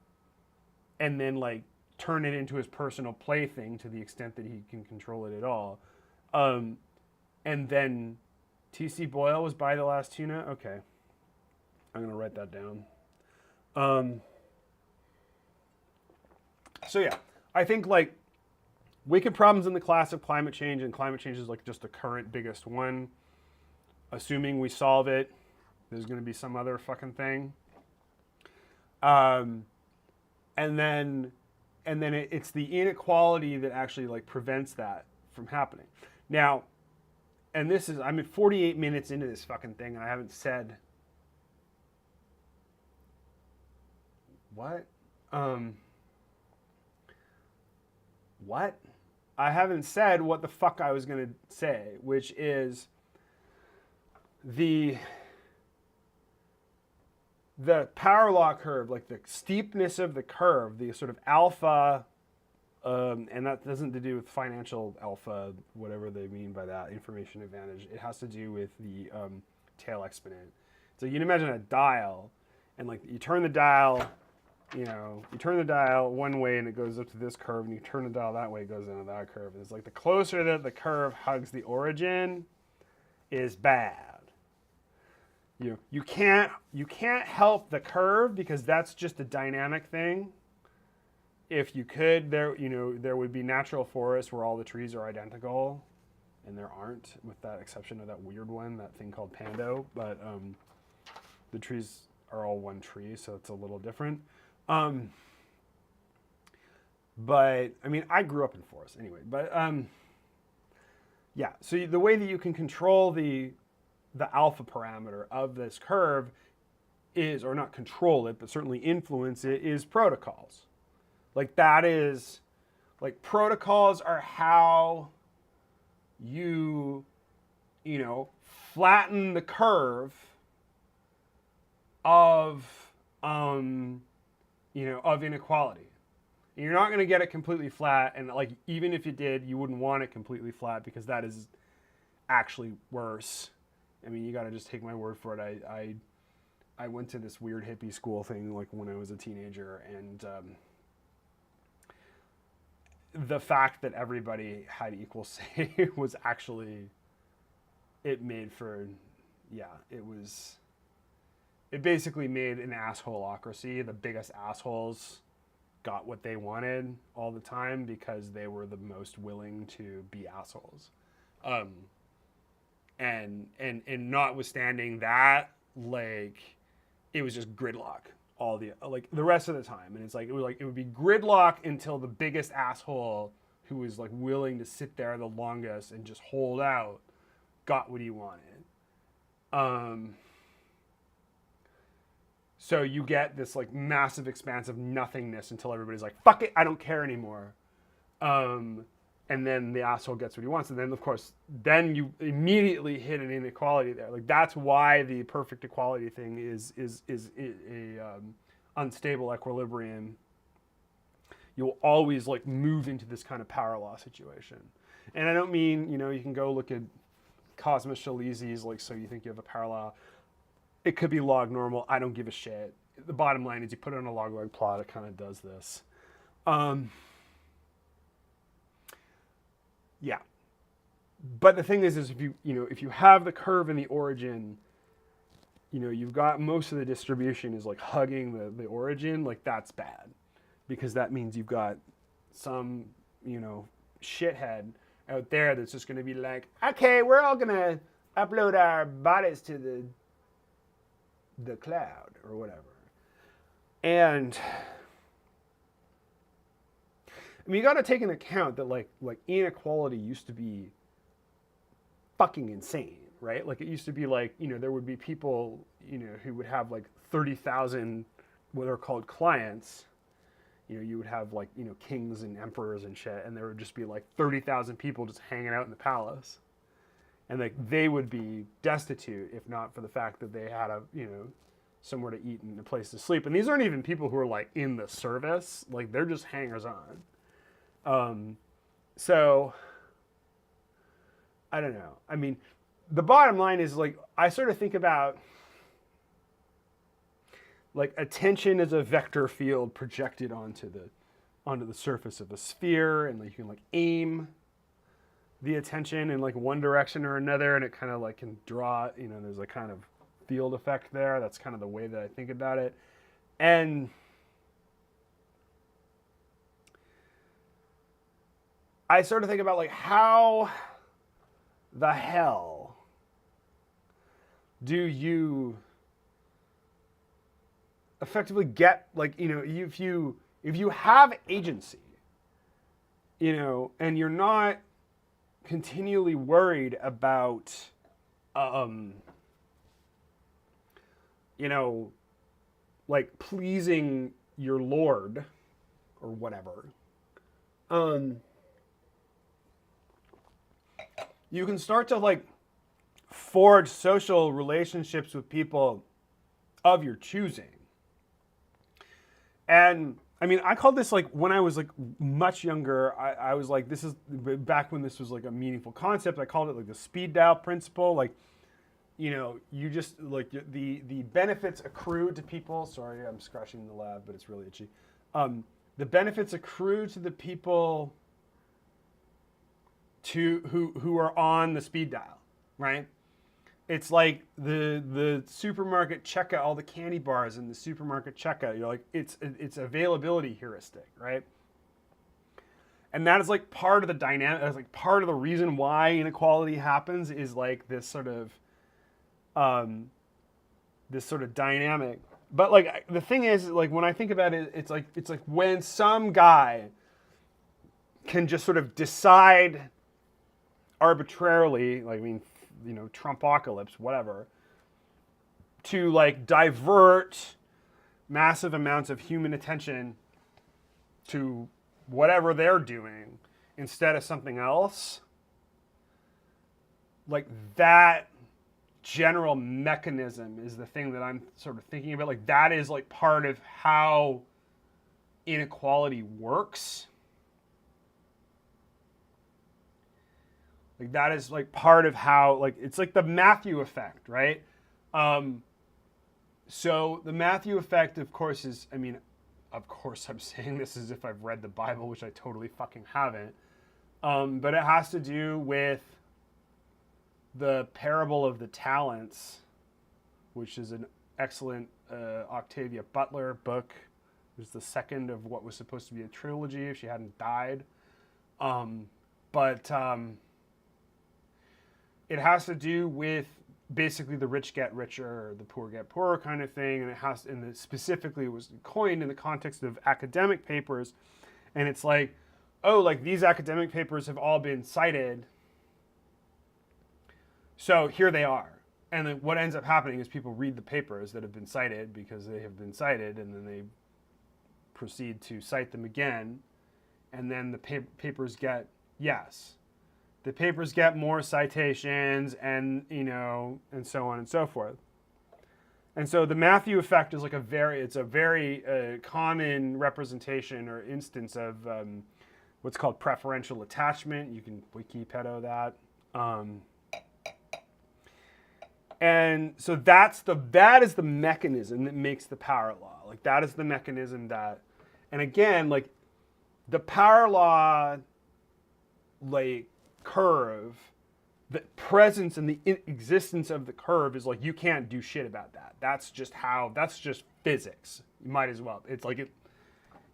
Speaker 1: and then like turn it into his personal plaything to the extent that he can control it at all. And then T.C. Boyle was buy the last tuna. Okay. I'm going to write that down. So yeah, I think like wicked problems in the class of climate change, and climate change is like just the current biggest one. Assuming we solve it, there's going to be some other fucking thing. And then it's the inequality that actually like prevents that from happening. Now, and I'm at 48 minutes into this fucking thing and I haven't said what? What? I haven't said what the fuck I was going to say, which is the power law curve, like the steepness of the curve, the sort of alpha, and that doesn't to do with financial alpha, whatever they mean by that, information advantage. It has to do with the tail exponent. So you can imagine a dial, and like you turn the dial, you turn the dial one way and it goes up to this curve, and you turn the dial that way, it goes into that curve. And it's like the closer that the curve hugs the origin is bad. You can't help the curve because that's just a dynamic thing. If you could, there would be natural forests where all the trees are identical, and there aren't, with that exception of that weird one, that thing called Pando. But the trees are all one tree, so it's a little different. But I mean, I grew up in forests anyway. But yeah, so the way that you can control the alpha parameter of this curve is, or not control it, but certainly influence it, is protocols. Like that is, like protocols are how you flatten the curve of inequality. And you're not going to get it completely flat, and like even if you did, you wouldn't want it completely flat because that is actually worse. I mean, you got to just take my word for it. I went to this weird hippie school thing like when I was a teenager, and the fact that everybody had equal say was actually, it made for, yeah, it basically made an assholeocracy. The biggest assholes got what they wanted all the time because they were the most willing to be assholes. And notwithstanding that, like, it was just gridlock all the rest of the time. And it's like, it would be gridlock until the biggest asshole who was like willing to sit there the longest and just hold out got what he wanted. So you get this like massive expanse of nothingness until everybody's like, fuck it, I don't care anymore. And then the asshole gets what he wants. And then, of course, then you immediately hit an inequality there. Like, that's why the perfect equality thing is a unstable equilibrium. You'll always, like, move into this kind of power law situation. And I don't mean, you can go look at Cosmas Shalizi's, like, so you think you have a power law. It could be log normal. I don't give a shit. The bottom line is you put it on a log plot, it kind of does this. Yeah. But the thing is if you have the curve in the origin, you've got most of the distribution is like hugging the origin, like that's bad. Because that means you've got some, shithead out there that's just going to be like, okay, we're all going to upload our bodies to the cloud or whatever. And I mean, you got to take into account that like inequality used to be fucking insane, right? Like it used to be like, there would be people, who would have like 30,000 what are called clients. You would have like, kings and emperors and shit, and there would just be like 30,000 people just hanging out in the palace. And like they would be destitute if not for the fact that they had somewhere to eat and a place to sleep. And these aren't even people who are like in the service, like they're just hangers on. So I don't know. I mean, the bottom line is like, I sort of think about like attention as a vector field projected onto the surface of a sphere, and like you can like aim the attention in like one direction or another, and it kind of like can draw, there's a kind of field effect there. That's kind of the way that I think about it. And I sort of think about like how the hell do you effectively get like, if you have agency, and you're not continually worried about like pleasing your lord or whatever, you can start to like forge social relationships with people of your choosing. And I mean, I called this like, when I was like much younger, I was like, this is back when this was like a meaningful concept. I called it like the speed dial principle. Like, you just like the benefits accrue to people. Sorry, I'm scratching the lab, but it's really itchy. The benefits accrue to the people who are on the speed dial, right? It's like the supermarket checkout, all the candy bars in the supermarket checkout. You're like, it's availability heuristic, right? And that is like part of the dynamic. That's like part of the reason why inequality happens is like this sort of dynamic. But like the thing is, like when I think about it, it's like when some guy can just sort of decide arbitrarily, like, I mean, Trumpocalypse, whatever, to like divert massive amounts of human attention to whatever they're doing instead of something else. Like that general mechanism is the thing that I'm sort of thinking about. Like that is like part of how inequality works. Like that is like part of how, like, it's like the Matthew effect, right? So the Matthew effect, of course, is, I mean, of course I'm saying this as if I've read the Bible, which I totally fucking haven't. But it has to do with the parable of the talents, which is an excellent Octavia Butler book. It was the second of what was supposed to be a trilogy if she hadn't died. But it has to do with basically the rich get richer, or the poor get poorer kind of thing, and it has, and specifically it was coined in the context of academic papers, and it's like, oh, like these academic papers have all been cited, so here they are. And then what ends up happening is people read the papers that have been cited because they have been cited, and then they proceed to cite them again, and then the papers get, yes, the papers get more citations, and, you know, and so on and so forth. And so the Matthew effect is like it's a very common representation or instance of what's called preferential attachment. You can Wikipedia that. And so that is the mechanism that makes the power law. Like that is the mechanism that, and again, like the power law, like curve, the presence and the existence of the curve is like, you can't do shit about that. That's just physics. You might as well. It's like,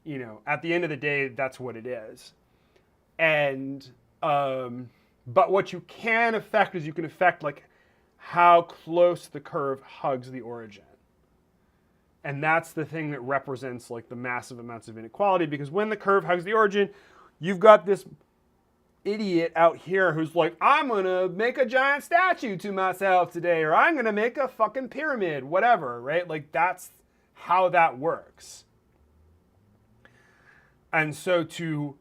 Speaker 1: you know, at the end of the day, that's what it is. And, but what you can affect is you can affect like how close the curve hugs the origin. And that's the thing that represents like the massive amounts of inequality, because when the curve hugs the origin, you've got this idiot out here who's like, I'm gonna make a giant statue to myself today, or I'm gonna make a fucking pyramid, whatever, right? Like that's how that works. And so to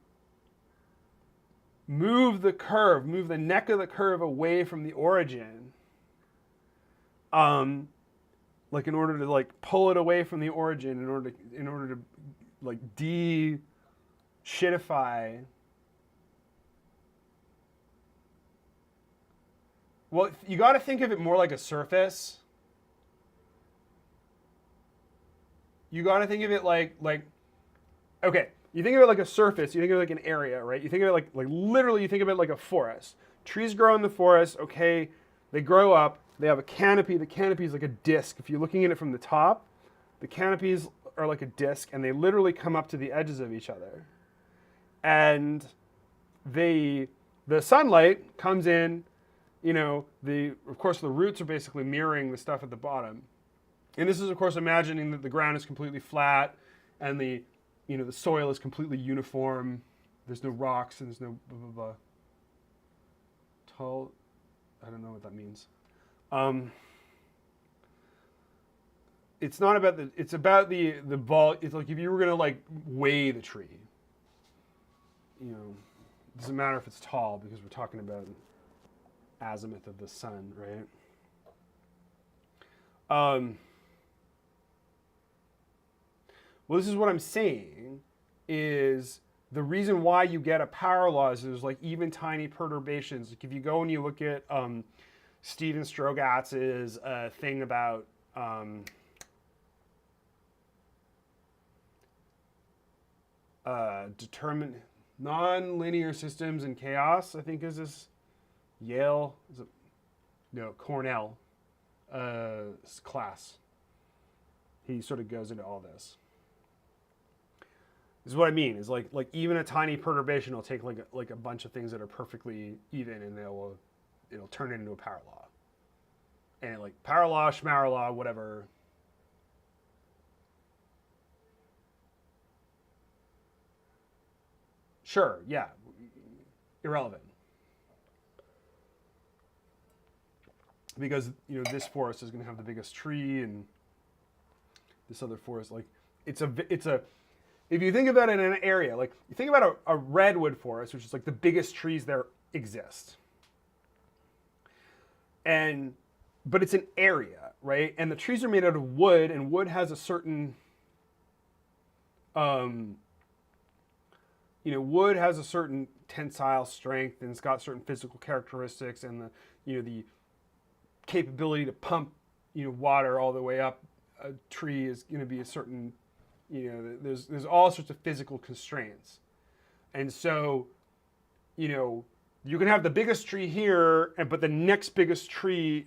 Speaker 1: move the curve, move the neck of the curve away from the origin, like in order to like pull it away from the origin, in order to like de-shitify. Well, you got to think of it more like a surface. You got to think of it like, okay, you think of it like a surface, you think of it like an area, right? You think of it like literally, you think of it like a forest. Trees grow in the forest, okay, they grow up, they have a canopy. The canopy is like a disc. If you're looking at it from the top, the canopies are like a disc, and they literally come up to the edges of each other. And the sunlight comes in, you know, of course the roots are basically mirroring the stuff at the bottom. And this is, of course, imagining that the ground is completely flat and the soil is completely uniform. There's no rocks and there's no blah, blah, blah. Tall, I don't know what that means. It's not about it's about the ball. It's like if you were going to like weigh the tree, you know, it doesn't matter if it's tall because we're talking about azimuth of the sun, right? Well, this is what I'm saying is the reason why you get a power law is there's like even tiny perturbations. Like if you go and you look at Stephen Strogatz's thing about determined non-linear systems and chaos, I think is this Yale, Cornell class. He sort of goes into all this. This is what I mean. Is like even a tiny perturbation will take like a bunch of things that are perfectly even, and it'll turn it into a power law. And like power law, schmower law, whatever. Sure, yeah, irrelevant. Because this forest is going to have the biggest tree, and this other forest, like it's a. If you think about it in an area, like you think about a redwood forest, which is like the biggest trees there exist. But it's an area, right? And the trees are made out of wood, and wood has a certain, wood has a certain tensile strength, and it's got certain physical characteristics, and the capability to pump water all the way up a tree is going to be a certain, there's all sorts of physical constraints. And so, you can have the biggest tree here, but the next biggest tree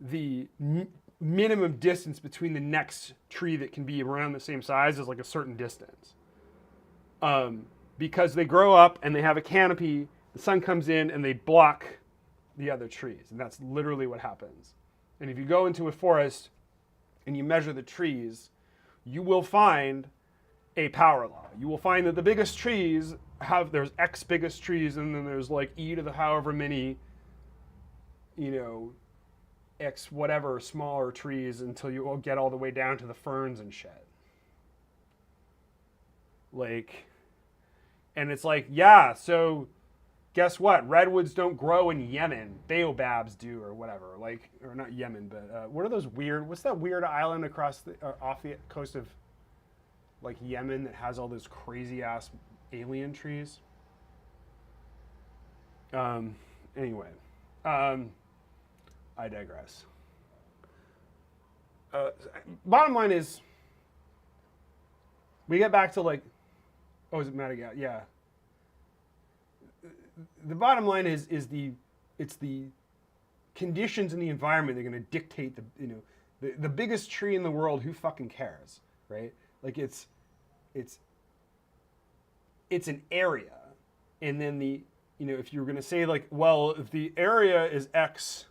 Speaker 1: the minimum distance between the next tree that can be around the same size is like a certain distance. Because they grow up and they have a canopy, the sun comes in and they block the other trees. And that's literally what happens. And if you go into a forest and you measure the trees, you will find a power law. You will find that the biggest trees there's X biggest trees, and then there's like E to the however many, X whatever smaller trees until you get all the way down to the ferns and shit. Like, and it's like, yeah, so guess what? Redwoods don't grow in Yemen. Baobabs do, or whatever. Like, or not Yemen, but what's that weird island across off the coast of like Yemen that has all those crazy ass alien trees? Anyway, I digress. Bottom line is, we get back to like, is it Madagascar? Yeah. The bottom line is it's the conditions in the environment that are going to dictate the biggest tree in the world. Who fucking cares, right? Like it's an area, and then if you were going to say like, well, if the area is X,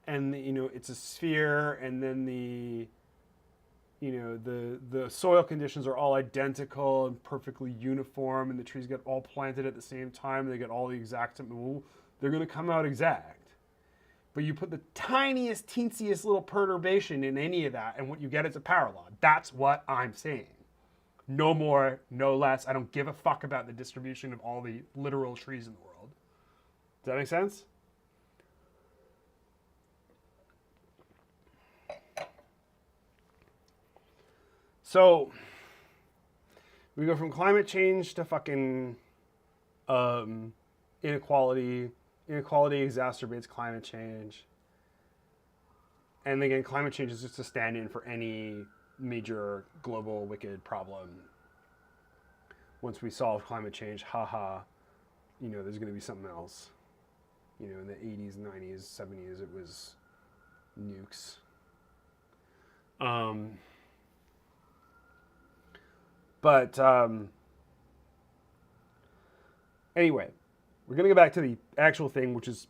Speaker 1: and it's a sphere, and then the soil conditions are all identical and perfectly uniform, and the trees get all planted at the same time, and they get all the exact, they're going to come out exact. But you put the tiniest, teensiest little perturbation in any of that, and what you get is a power law. That's what I'm saying. No more, no less. I don't give a fuck about the distribution of all the literal trees in the world. Does that make sense? So, we go from climate change to fucking inequality. Inequality exacerbates climate change. And again, climate change is just a stand-in for any major global wicked problem. Once we solve climate change, there's going to be something else. In the 80s, 90s, 70s, it was nukes. Anyway, we're going to go back to the actual thing, which is,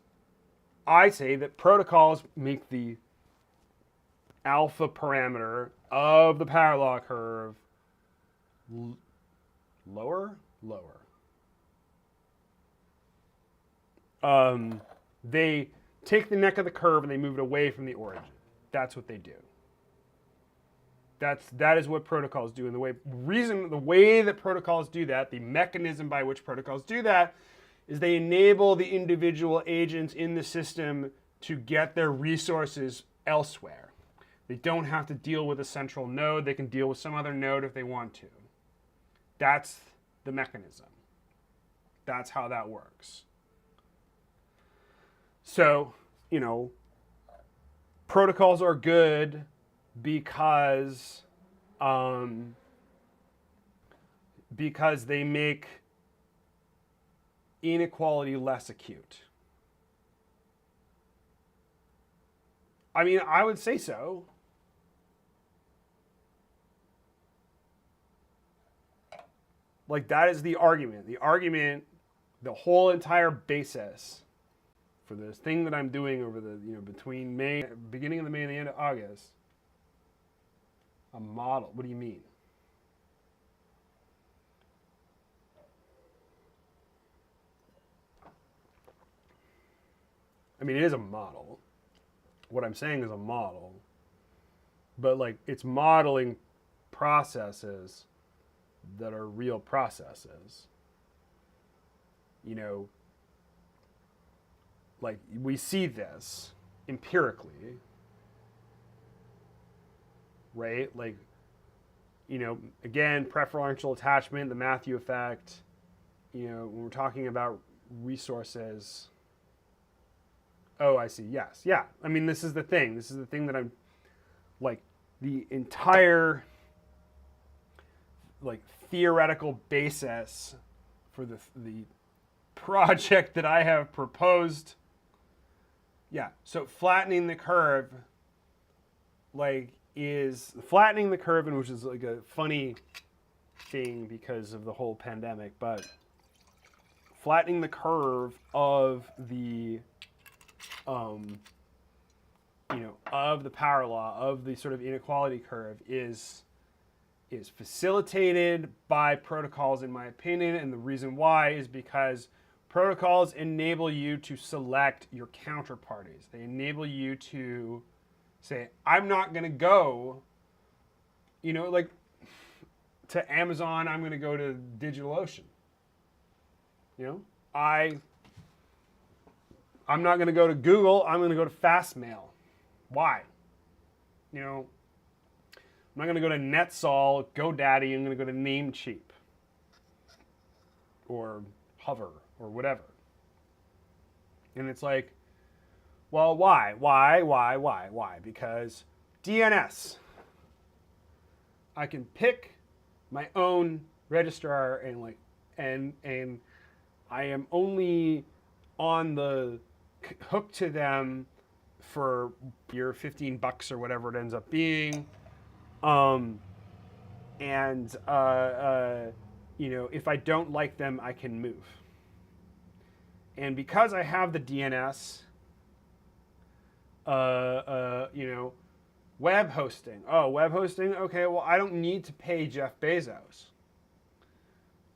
Speaker 1: I say that protocols make the alpha parameter of the power law curve lower. They take the neck of the curve and they move it away from the origin. That's what they do. That is what protocols do. And the way that protocols do that, the mechanism by which protocols do that, is they enable the individual agents in the system to get their resources elsewhere. They don't have to deal with a central node. They can deal with some other node if they want to. That's the mechanism. That's how that works. So, protocols are good because they make inequality less acute. I mean, I would say so. Like, that is the argument. The whole entire basis for this thing that I'm doing over the, between beginning of the May and the end of August, a model. What do you mean? I mean, it is a model. What I'm saying is a model. But, like, it's modeling processes that are real processes. Like, we see this empirically, right? Like, again, preferential attachment, the Matthew effect. When we're talking about resources. Oh, I see. Yes. Yeah. I mean, this is the thing. This is the thing that I'm like the entire like theoretical basis for the project that I have proposed. Yeah. So flattening the curve is flattening the curve, and which is like a funny thing because of the whole pandemic, but flattening the curve of the of the power law, of the sort of inequality curve is facilitated by protocols, in my opinion. And the reason why is because protocols enable you to select your counterparties. They enable you to say, I'm not going to go, like to Amazon, I'm going to go to DigitalOcean. I'm not going to go to Google, I'm going to go to Fastmail. Why? I'm not going to go to NetSol, GoDaddy, I'm going to go to Namecheap or Hover or whatever. And it's like, well, why? Why? Because DNS. I can pick my own registrar and I am only on the hook to them for your $15 or whatever it ends up being. If I don't like them, I can move. And because I have the DNS, web hosting. Oh, web hosting? Okay, well, I don't need to pay Jeff Bezos.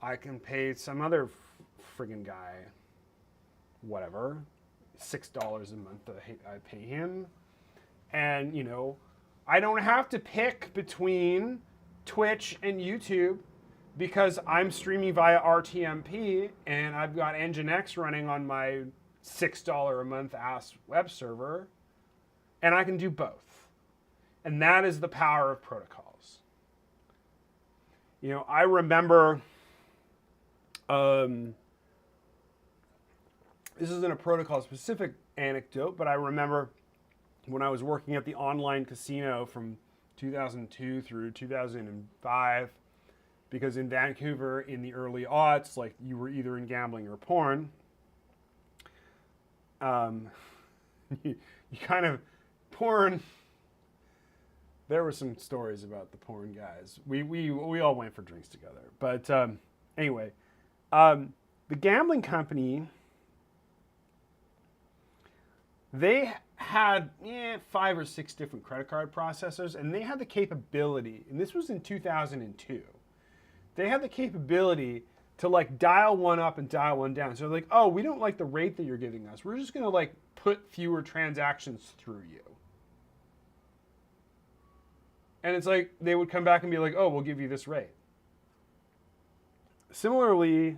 Speaker 1: I can pay some other friggin' guy, whatever, $6 a month that I pay him. And, I don't have to pick between Twitch and YouTube because I'm streaming via RTMP and I've got Nginx running on my $6 a month ass web server, and I can do both. And that is the power of protocols. I remember, this isn't a protocol specific anecdote, but I remember when I was working at the online casino from 2002 through 2005, because in Vancouver in the early aughts, like you were either in gambling or porn. You kind of, porn, there were some stories about the porn guys. We all went for drinks together. But anyway, the gambling company, they had 5 or 6 different credit card processors, and they had the capability, and this was in 2002, they had the capability to dial one up and dial one down. So like, oh, we don't like the rate that you're giving us. We're just going to put fewer transactions through you. And it's like, they would come back and be like, oh, we'll give you this rate. Similarly,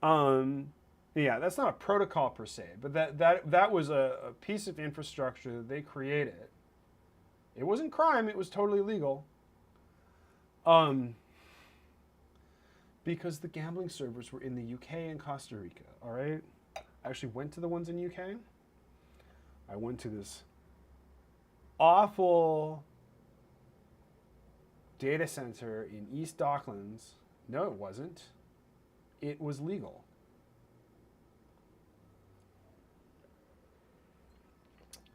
Speaker 1: that's not a protocol per se, but that was a piece of infrastructure that they created. It wasn't crime, it was totally legal. Because the gambling servers were in the UK and Costa Rica, all right? I actually went to the ones in UK. I went to this awful data center in East Docklands. No, it wasn't. It was legal.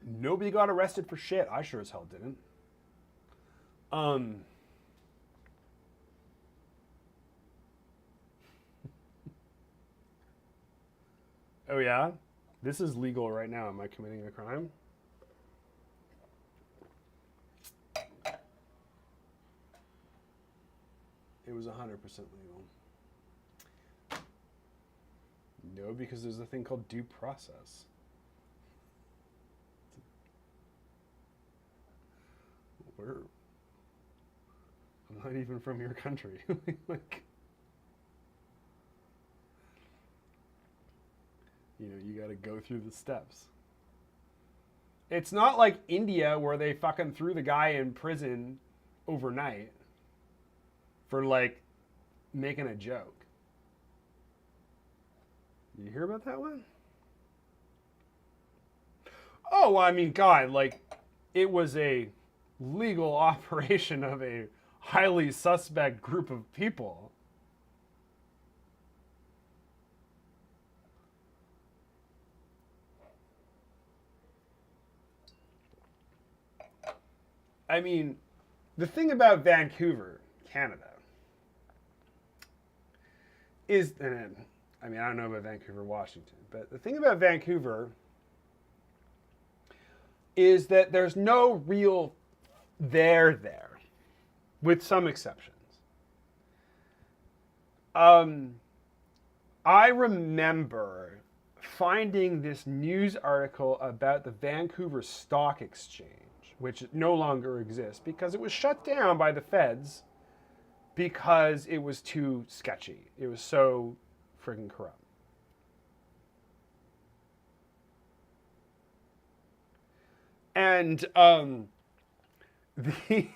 Speaker 1: Nobody got arrested for shit. I sure as hell didn't. Oh yeah? This is legal right now. Am I committing a crime? It was 100% legal. No, because there's a thing called due process. I'm not even from your country. You got to go through the steps. It's not like India where they fucking threw the guy in prison overnight. for like making a joke. You hear about that one? Oh, well, I mean, God, like, it was a legal operation of a highly suspect group of people. I mean, the thing about Vancouver, Canada, is, and I mean, I don't know about Vancouver, Washington, but the thing about Vancouver is that there's no real there, with some exceptions. I remember finding this news article about the Vancouver Stock Exchange, which no longer exists because it was shut down by the feds because it was too sketchy. It was so friggin' corrupt. And the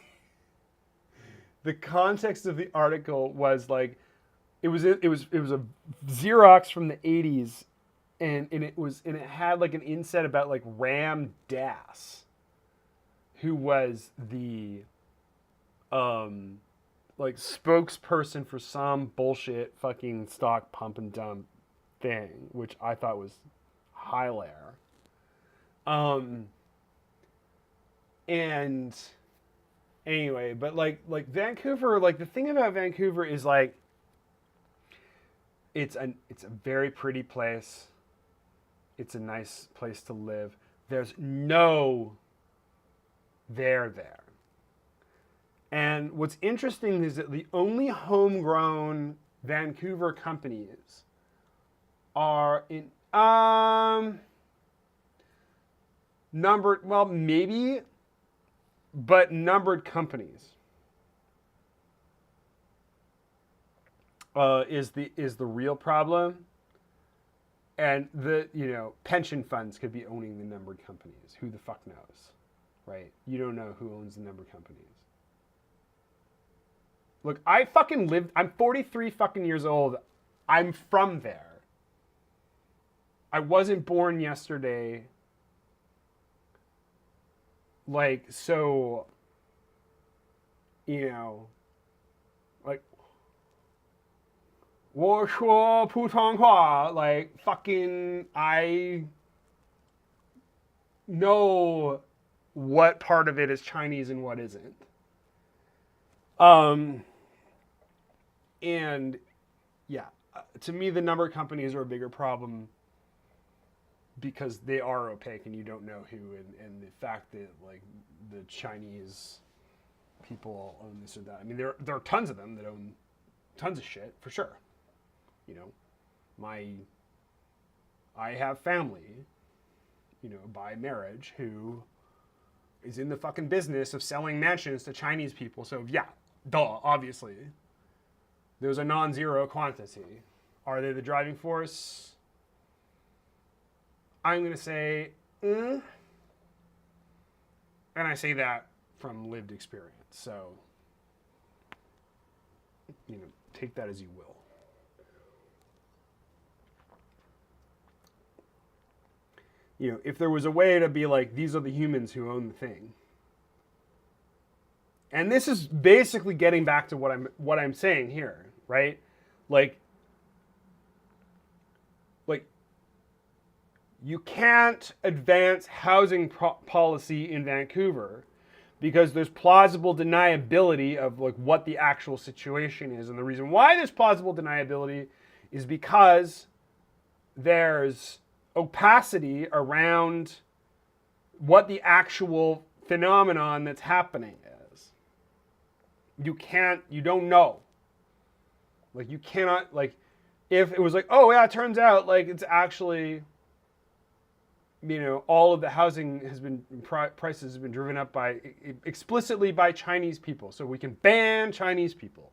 Speaker 1: the context of the article was like it was a Xerox from the 80s, and it had like an inset about like Ram Dass, who was the like spokesperson for some bullshit fucking stock pump and dump thing, which I thought was hilarious. And anyway, but like Vancouver, like the thing about Vancouver is like it's a very pretty place. It's a nice place to live. There's no there. And what's interesting is that the only homegrown Vancouver companies are in numbered, well, maybe, but numbered companies is the real problem. And the pension funds could be owning the numbered companies. Who the fuck knows, right? You don't know who owns the numbered companies. Look, I fucking lived. I'm 43 fucking years old. I'm from there. I wasn't born yesterday. Like, so, like, 我说普通话, like, fucking, I know what part of it is Chinese and what isn't. And yeah, to me, the number companies are a bigger problem because they are opaque and you don't know who, and the fact that like the Chinese people own this or that. I mean, there are tons of them that own tons of shit for sure. I have family, by marriage who is in the fucking business of selling mansions to Chinese people. So yeah, obviously. There's a non-zero quantity. Are they the driving force? I'm going to say, and I say that from lived experience. So, take that as you will. If there was a way to be like, these are the humans who own the thing. And this is basically getting back to what I'm saying here, right? Like you can't advance housing policy in Vancouver because there's plausible deniability of like what the actual situation is. And the reason why there's plausible deniability is because there's opacity around what the actual phenomenon that's happening is. You don't know. Like you cannot, like, if it was like, oh yeah, it turns out like it's actually, all of the housing has been, prices have been driven up explicitly by Chinese people. So we can ban Chinese people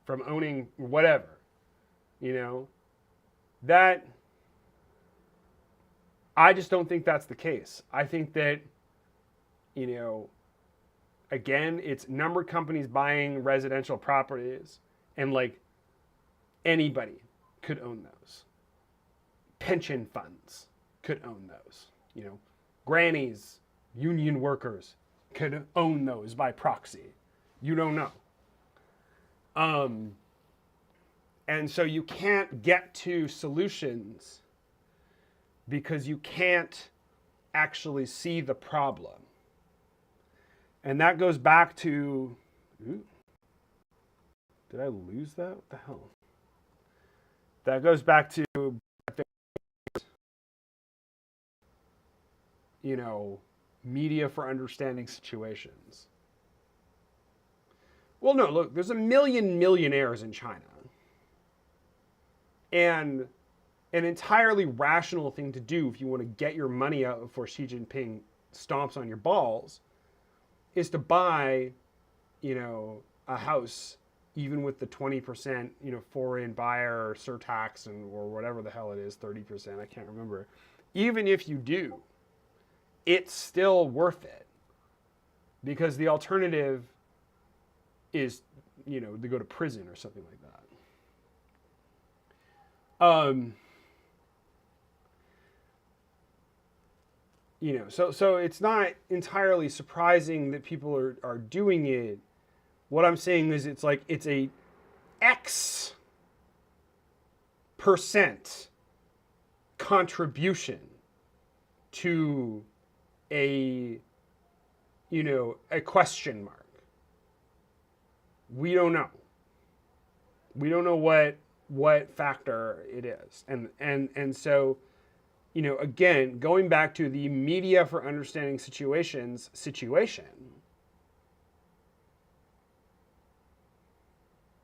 Speaker 1: from owning whatever, that, I just don't think that's the case. I think that, again, it's numbered companies buying residential properties, and like anybody could own those. Pension funds could own those. You know, grannies, union workers could own those by proxy. You don't know. And so you can't get to solutions because you can't actually see the problem. And that goes back to, did I lose that? What the hell? That goes back to, you know, media for understanding situations. Well, no, look, there's a million millionaires in China. And an entirely rational thing to do if you want to get your money out before Xi Jinping stomps on your balls is to buy, you know, a house, even with the 20%, you know, foreign buyer surtax and or whatever the hell it is, 30%, I can't remember. Even if you do, it's still worth it. Because the alternative is, you know, to go to prison or something like that. You know, so it's not entirely surprising that people are doing it. What I'm saying is it's like it's a X% contribution to a, you know, a question mark. We don't know. We don't know what factor it is. And so, you know, again, going back to the media for understanding situations situation.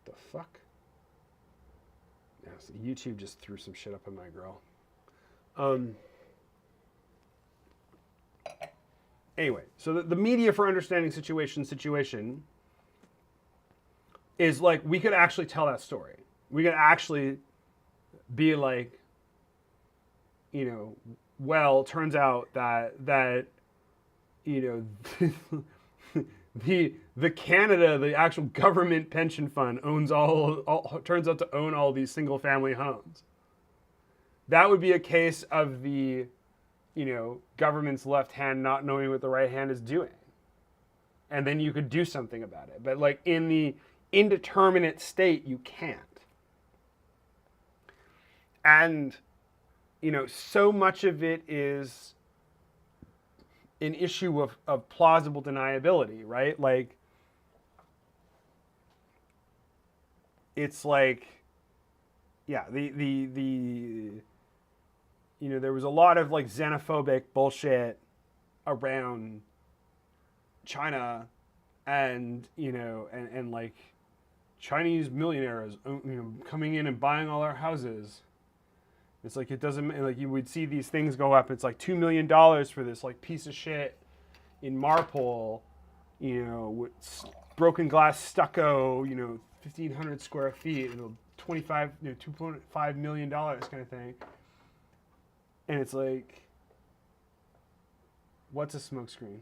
Speaker 1: The fuck? Yeah, so YouTube just threw some shit up on my grill. Anyway, so the media for understanding situation is like, we could actually tell that story. We could actually be like, you know, well, turns out that you know, the Canada, the actual government pension fund owns turns out to own all these single family homes. That would be a case of the, you know, government's left hand not knowing what the right hand is doing. And then you could do something about it. But like in the indeterminate state, you can't. And, you know, so much of it is an issue of plausible deniability, right? Like, it's like, yeah, you know, there was a lot of like xenophobic bullshit around China and, you know, and like Chinese millionaires, you know, coming in and buying all our houses. It's like, it doesn't, like, you would see these things go up. It's like $2 million for this like piece of shit in Marpole, you know, with broken glass stucco, you know, 1,500 square feet, you know, $2.5 million kind of thing. And it's like, what's a smokescreen?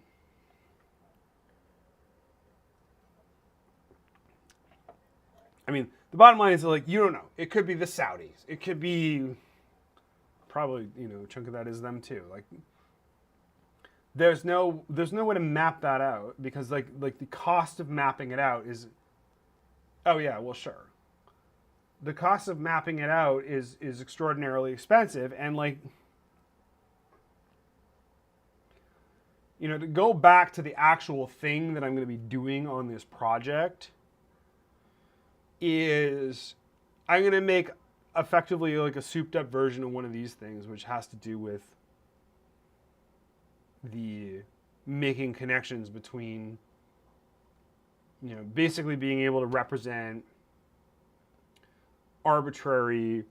Speaker 1: I mean, the bottom line is like, you don't know. It could be the Saudis. It could be probably, you know, a chunk of that is them too. Like, there's no way to map that out because like the cost of mapping it out is, oh yeah, well sure. The cost of mapping it out is extraordinarily expensive, and like, you know, to go back to the actual thing that I'm going to be doing on this project is I'm going to make effectively like a souped up version of one of these things, which has to do with the making connections between, you know, basically being able to represent arbitrary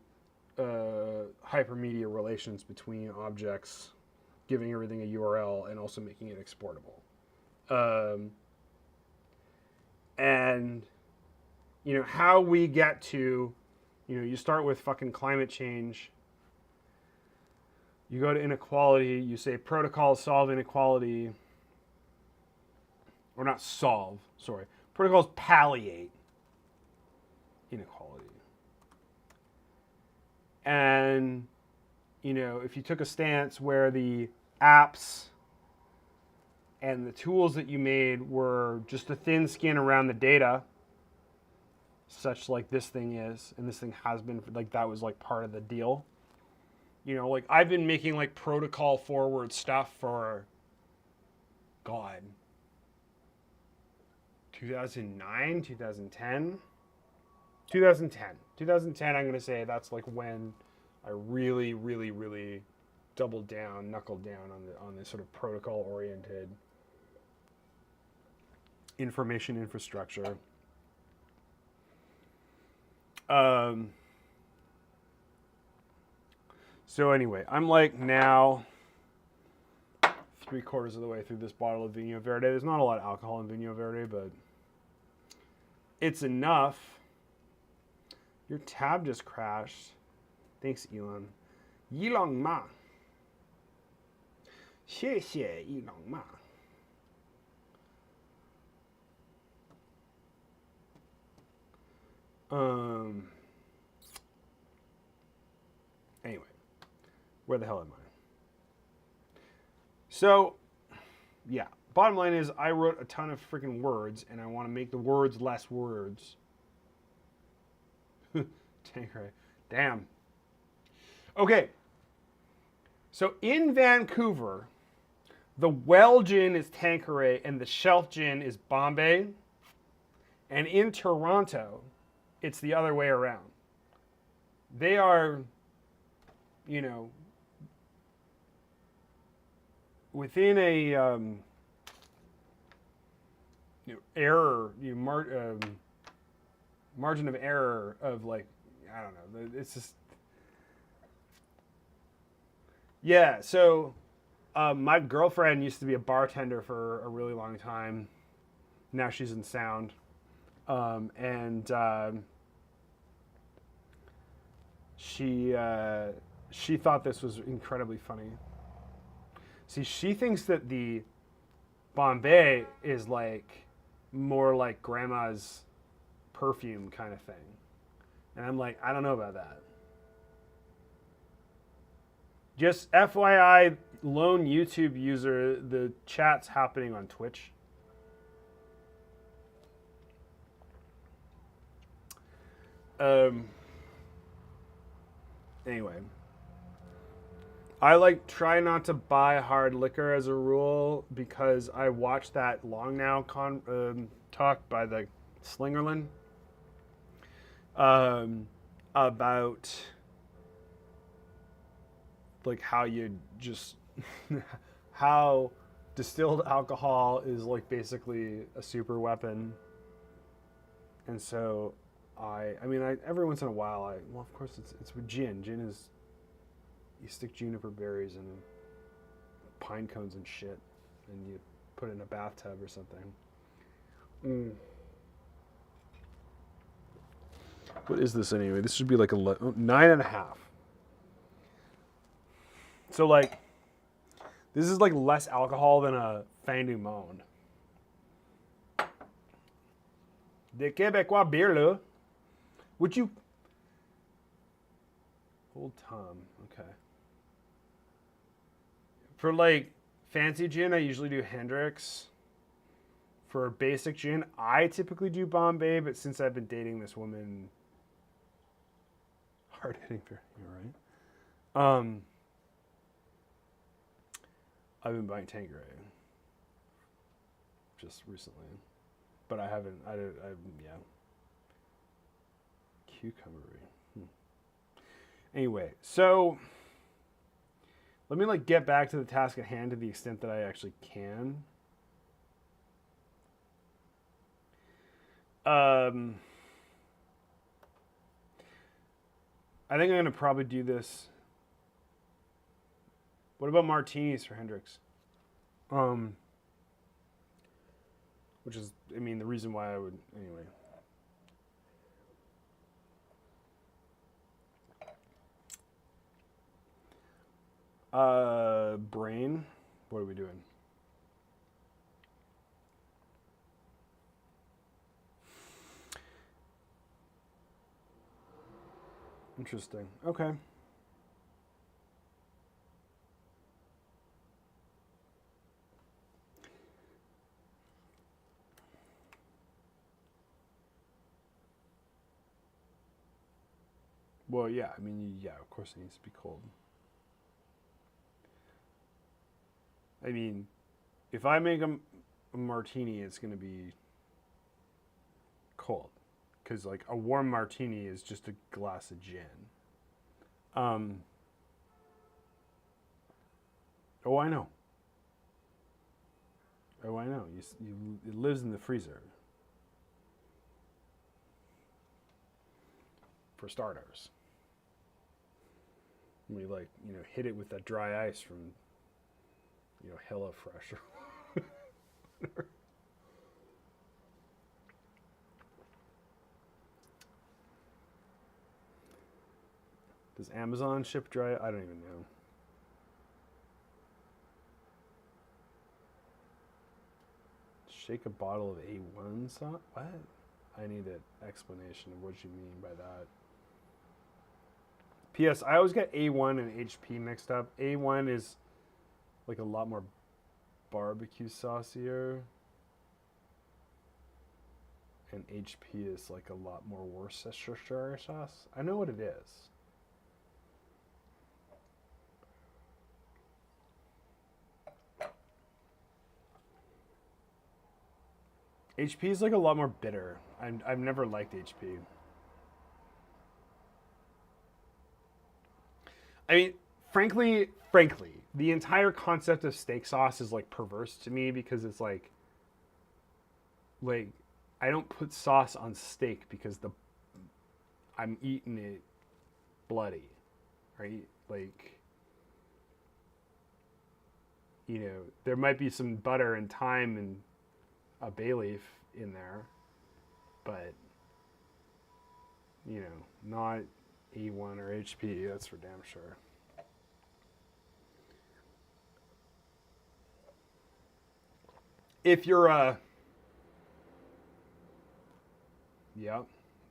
Speaker 1: hypermedia relations between objects, giving everything a URL and also making it exportable. And, you know, how we get to, you know, you start with fucking climate change. You go to inequality, you say protocols solve inequality, or not solve, sorry. Protocols palliate inequality. And, you know, if you took a stance where the apps and the tools that you made were just a thin skin around the data, such like this thing is, and this thing has been, like that was like part of the deal. You know, like I've been making like protocol forward stuff for, God, 2009, 2010? 2010, I'm going to say that's like when I really, really, really doubled down, knuckled down on this sort of protocol-oriented information infrastructure. So anyway, I'm like now 3/4 of the way through this bottle of Vinho Verde. There's not a lot of alcohol in Vinho Verde, but it's enough. Your tab just crashed. Thanks, Elon. Yilong Ma. 谢谢 Elon Ma. Anyway, where the hell am I? So, yeah. Bottom line is I wrote a ton of freaking words, and I want to make the words less words. Tanqueray. Damn. Okay. So in Vancouver, the well gin is Tanqueray and the shelf gin is Bombay. And in Toronto, it's the other way around. They are, you know, within a error, margin of error of like, I don't know. It's just, yeah. So my girlfriend used to be a bartender for a really long time. Now she's in sound. She thought this was incredibly funny. See, she thinks that the Bombay is like more like grandma's perfume kind of thing. And I'm like, I don't know about that. Just FYI, lone YouTube user, the chat's happening on Twitch. Anyway, I like try not to buy hard liquor as a rule because I watched that Long Now talk by the Slingerland about like how you just how distilled alcohol is like basically a super weapon. And so I every once in a while well, of course it's with gin. Gin is, you stick juniper berries in pine cones and shit, and you put it in a bathtub or something. What is this anyway? This should be like 9.5. So like, this is like less alcohol than a Fin du Monde. De Québécois beer, là. Would you... Old Tom, okay. For like fancy gin, I usually do Hendrix. For basic gin, I typically do Bombay, but since I've been dating this woman, hard hitting beer, you're right. I've been buying Tanqueray just recently, but I haven't. Yeah. Cucumbery. Anyway, so let me like get back to the task at hand to the extent that I actually can. I think I'm gonna probably do this. What about martinis for Hendrix? Which is, I mean, the reason why I would, anyway. Brain, what are we doing? Interesting. Okay. Well, yeah. I mean, yeah. Of course, it needs to be cold. I mean, if I make a martini, it's gonna be cold, because like a warm martini is just a glass of gin. Um. Oh, I know. Oh, I know. It lives in the freezer. For starters, we like hit it with that dry ice from HelloFresh. Does Amazon ship dry? I don't even know. Shake a bottle of A1 sauce? What? I need an explanation of what you mean by that. P.S. I always get A1 and HP mixed up. A1 is like a lot more barbecue saucier, and HP is like a lot more Worcestershire sauce. I know what it is. HP is like a lot more bitter. I've never liked HP. I mean, frankly, the entire concept of steak sauce is like perverse to me, because it's like I don't put sauce on steak because I'm eating it bloody, right? Like, there might be some butter and thyme and a bay leaf in there, but not A1 or HP. That's for damn sure. If you're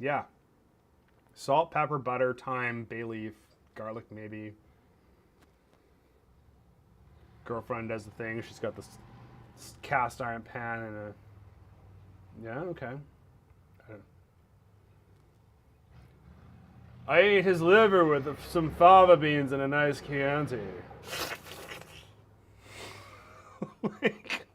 Speaker 1: yeah, salt, pepper, butter, thyme, bay leaf, garlic, maybe. Girlfriend does the thing. She's got this cast iron pan and a. Yeah, okay. I ate his liver with some fava beans and a nice Chianti. Like,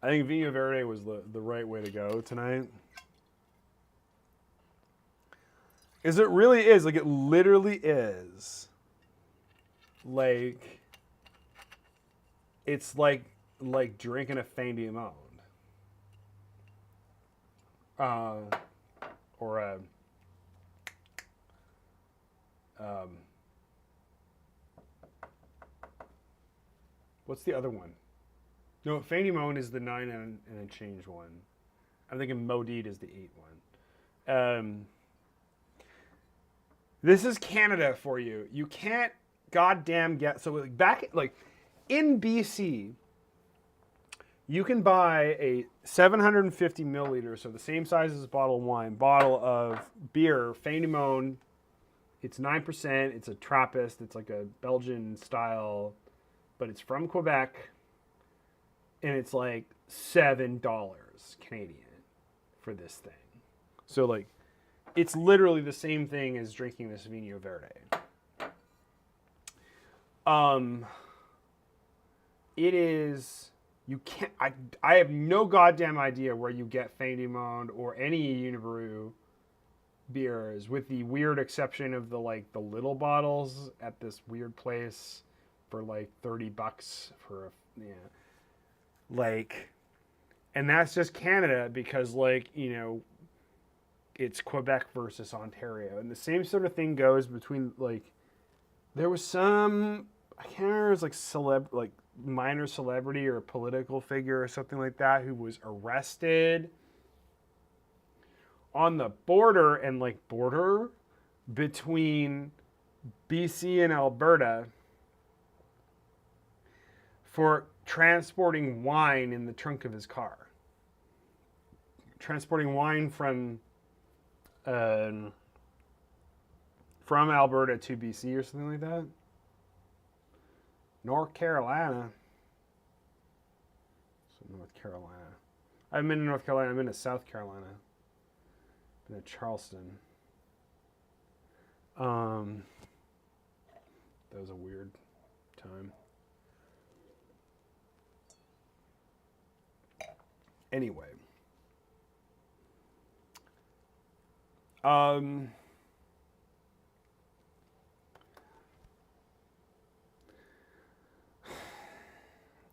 Speaker 1: I think Vinho Verde was the right way to go tonight. Is it really is. Like, it literally is. Like, it's like drinking a Fin du Monde. Or a what's the other one? No, Fin du Monde is the 9 and a change one. I'm thinking Maudit is the 8 one. This is Canada for you. You can't goddamn get so back like in BC. You can buy a 750 milliliters, so the same size as a bottle of wine, bottle of beer, Fin du Monde. It's 9%. It's a Trappist. It's like a Belgian style, but it's from Quebec, and it's like $7 Canadian for this thing. So like, it's literally the same thing as drinking this Vinho Verde. It is. You can't. I have no goddamn idea where you get Fin du Monde or any Unibrew beers, with the weird exception of the little bottles at this weird place for like $30 for and that's just Canada, because it's Quebec versus Ontario, and the same sort of thing goes between there was some, I can't remember, it was like minor celebrity or a political figure or something like that who was arrested on the border between BC and Alberta for transporting wine in the trunk of his car. transporting wine from Alberta to BC or something like that. North Carolina. So North Carolina. I've been to North Carolina. I've been to South Carolina. Been to Charleston. That was a weird time. Anyway.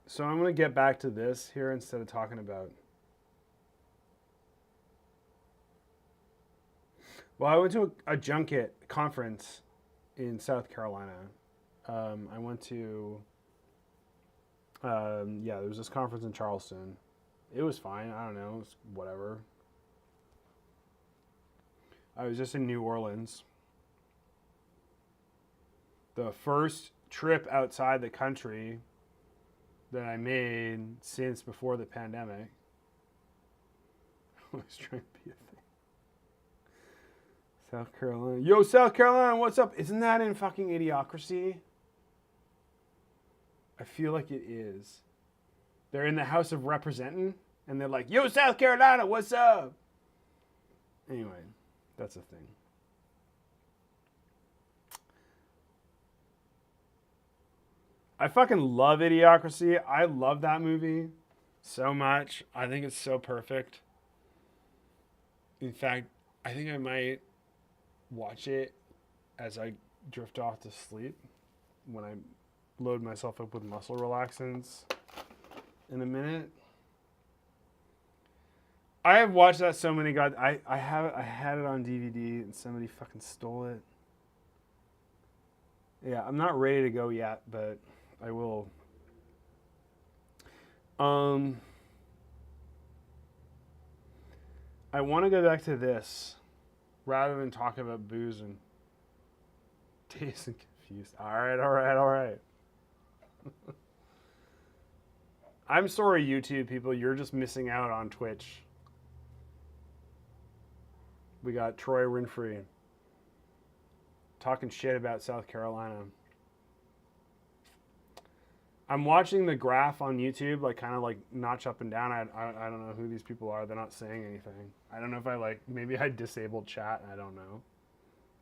Speaker 1: So I'm going to get back to this here instead of talking about... Well, I went to a junket conference in South Carolina. I went to... there was this conference in Charleston. It was fine. I don't know. It was whatever. I was just in New Orleans. The first trip outside the country that I made since before the pandemic. I was trying to be a thing. South Carolina. Yo, South Carolina, what's up? Isn't that in fucking Idiocracy? I feel like it is. They're in the House of Representing, and they're like, yo, South Carolina, what's up? Anyway, that's a thing. I fucking love Idiocracy. I love that movie so much. I think it's so perfect. In fact, I think I might watch it as I drift off to sleep when I load myself up with muscle relaxants in a minute. I have watched that so many god. I had it on DVD and somebody fucking stole it. Yeah, I'm not ready to go yet, but I will. I want to go back to this rather than talk about booze and Dazed and Confused. All right. I'm sorry, YouTube people. You're just missing out on Twitch. We got Troy Winfrey talking shit about South Carolina. I'm watching the graph on YouTube, like kind of like notch up and down. I don't know who these people are. They're not saying anything. I don't know if maybe I disabled chat. I don't know.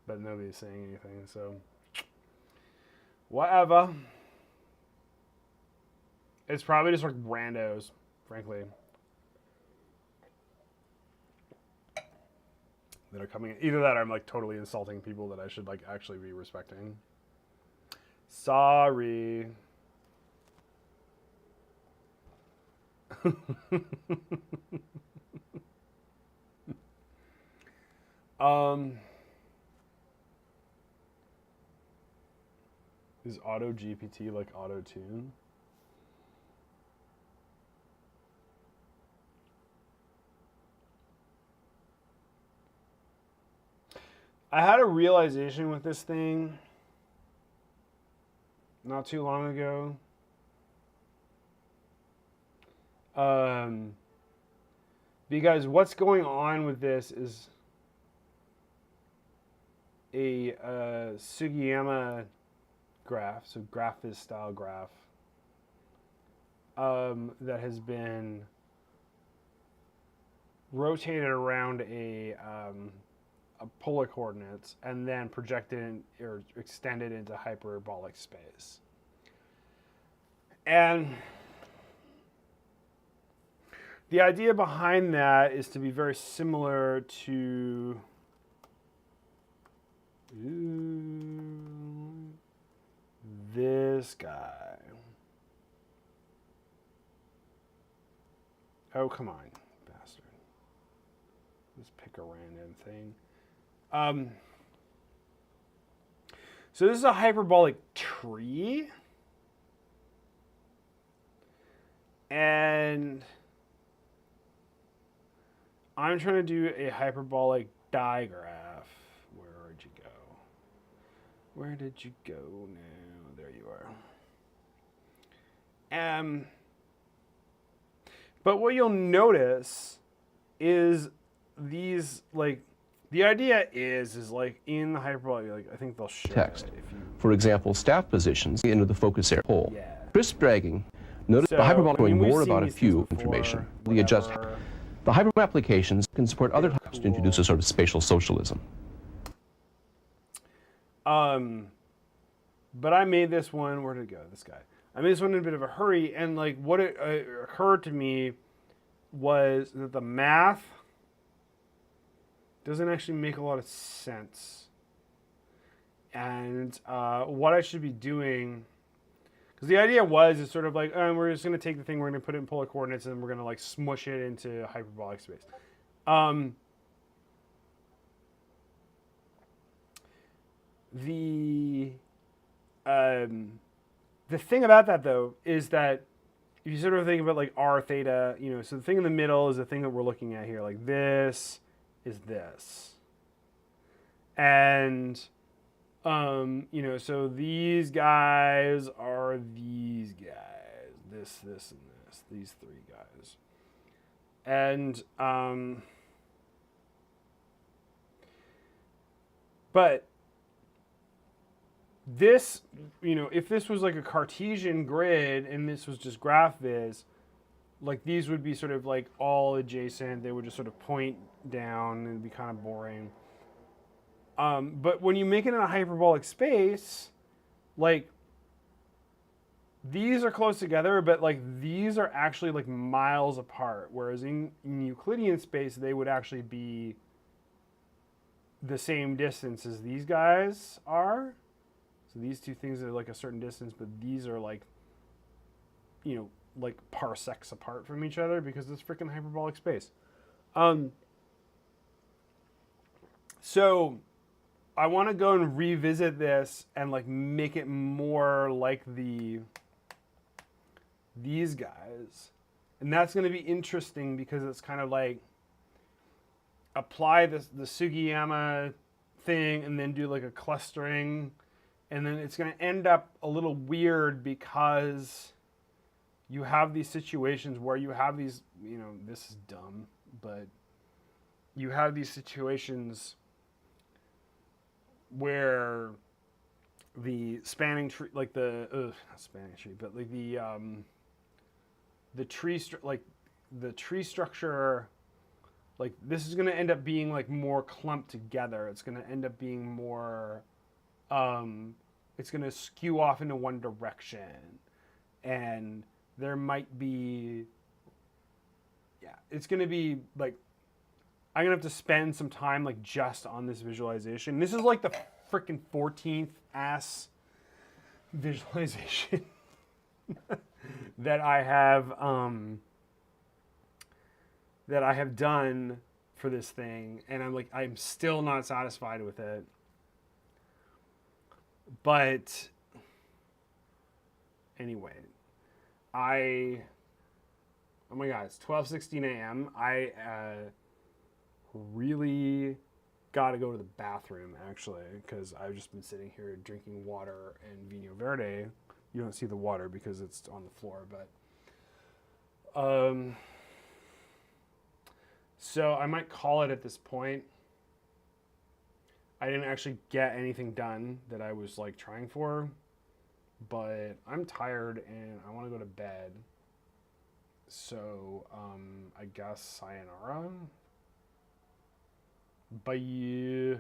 Speaker 1: But nobody's saying anything, so whatever. It's probably just like randos, frankly, that are coming in. Either that or I'm like totally insulting people that I should like actually be respecting. Sorry. Is Auto GPT like Auto Tune? I had a realization with this thing not too long ago. Because what's going on with this is a Sugiyama graph, so Graphviz style graph, that has been rotated around a polar coordinates and then projected or extended into hyperbolic space. And the idea behind that is to be very similar to this guy. Oh, come on, bastard. Let's pick a random thing. So this is a hyperbolic tree. And I'm trying to do a hyperbolic digraph. Where'd you go? Where did you go now? There you are. But what you'll notice is these like the idea is like in the hyperbolic, like I think they'll show
Speaker 2: text.
Speaker 1: it if you,
Speaker 2: For example, staff positions into the focus area whole.
Speaker 1: yeah.
Speaker 2: Crisp dragging. Notice
Speaker 1: So,
Speaker 2: the hyperbolic
Speaker 1: I mean,
Speaker 2: knowing
Speaker 1: we've
Speaker 2: more
Speaker 1: seen
Speaker 2: about a
Speaker 1: these things
Speaker 2: few
Speaker 1: before,
Speaker 2: information. We adjust.
Speaker 1: whatever.
Speaker 2: The hyperbolic applications can support other
Speaker 1: They're
Speaker 2: types to introduce a sort of spatial socialism.
Speaker 1: But I made this one. Where did it go? This guy. I made this one in a bit of a hurry, and like what it occurred to me was that the math doesn't actually make a lot of sense, and what I should be doing. Because the idea was, it's sort of like, we're just going to take the thing, we're going to put it in polar coordinates, and then we're going to like smush it into hyperbolic space. The thing about that, though, is that if you sort of think about like r theta, you know, so the thing in the middle is the thing that we're looking at here. Like this is this. And you know, so these guys are these guys, this, and this, these three guys. And, but this, you know, if this was like a Cartesian grid and this was just graph viz, like these would be sort of like all adjacent. They would just sort of point down and it'd be kind of boring. But when you make it in a hyperbolic space, like these are close together, but like these are actually like miles apart. Whereas in Euclidean space, they would actually be the same distance as these guys are. So these two things are like a certain distance, but these are like, you know, like parsecs apart from each other because it's freaking hyperbolic space. So I want to go and revisit this and like make it more like these guys. And that's going to be interesting because it's kind of like apply the Sugiyama thing and then do like a clustering. And then it's going to end up a little weird because you have these situations where you have these, you know, this is dumb, but you have these situations where the spanning tree, like the not spanning tree, but like the tree, like the tree structure, like this is going to end up being like more clumped together. It's going to end up being more, it's going to skew off into one direction, and there might be, yeah, it's going to be like, I'm going to have to spend some time like just on this visualization. This is like the freaking 14th ass visualization that I have done for this thing, and I'm still not satisfied with it. But anyway, oh my god, it's 12:16 a.m. I really got to go to the bathroom, actually, because I've just been sitting here drinking water and Vino Verde. You don't see the water because it's on the floor, but so I might call it at this point. I didn't actually get anything done that I was like trying for, but I'm tired and I want to go to bed. So I guess sayonara. Bye.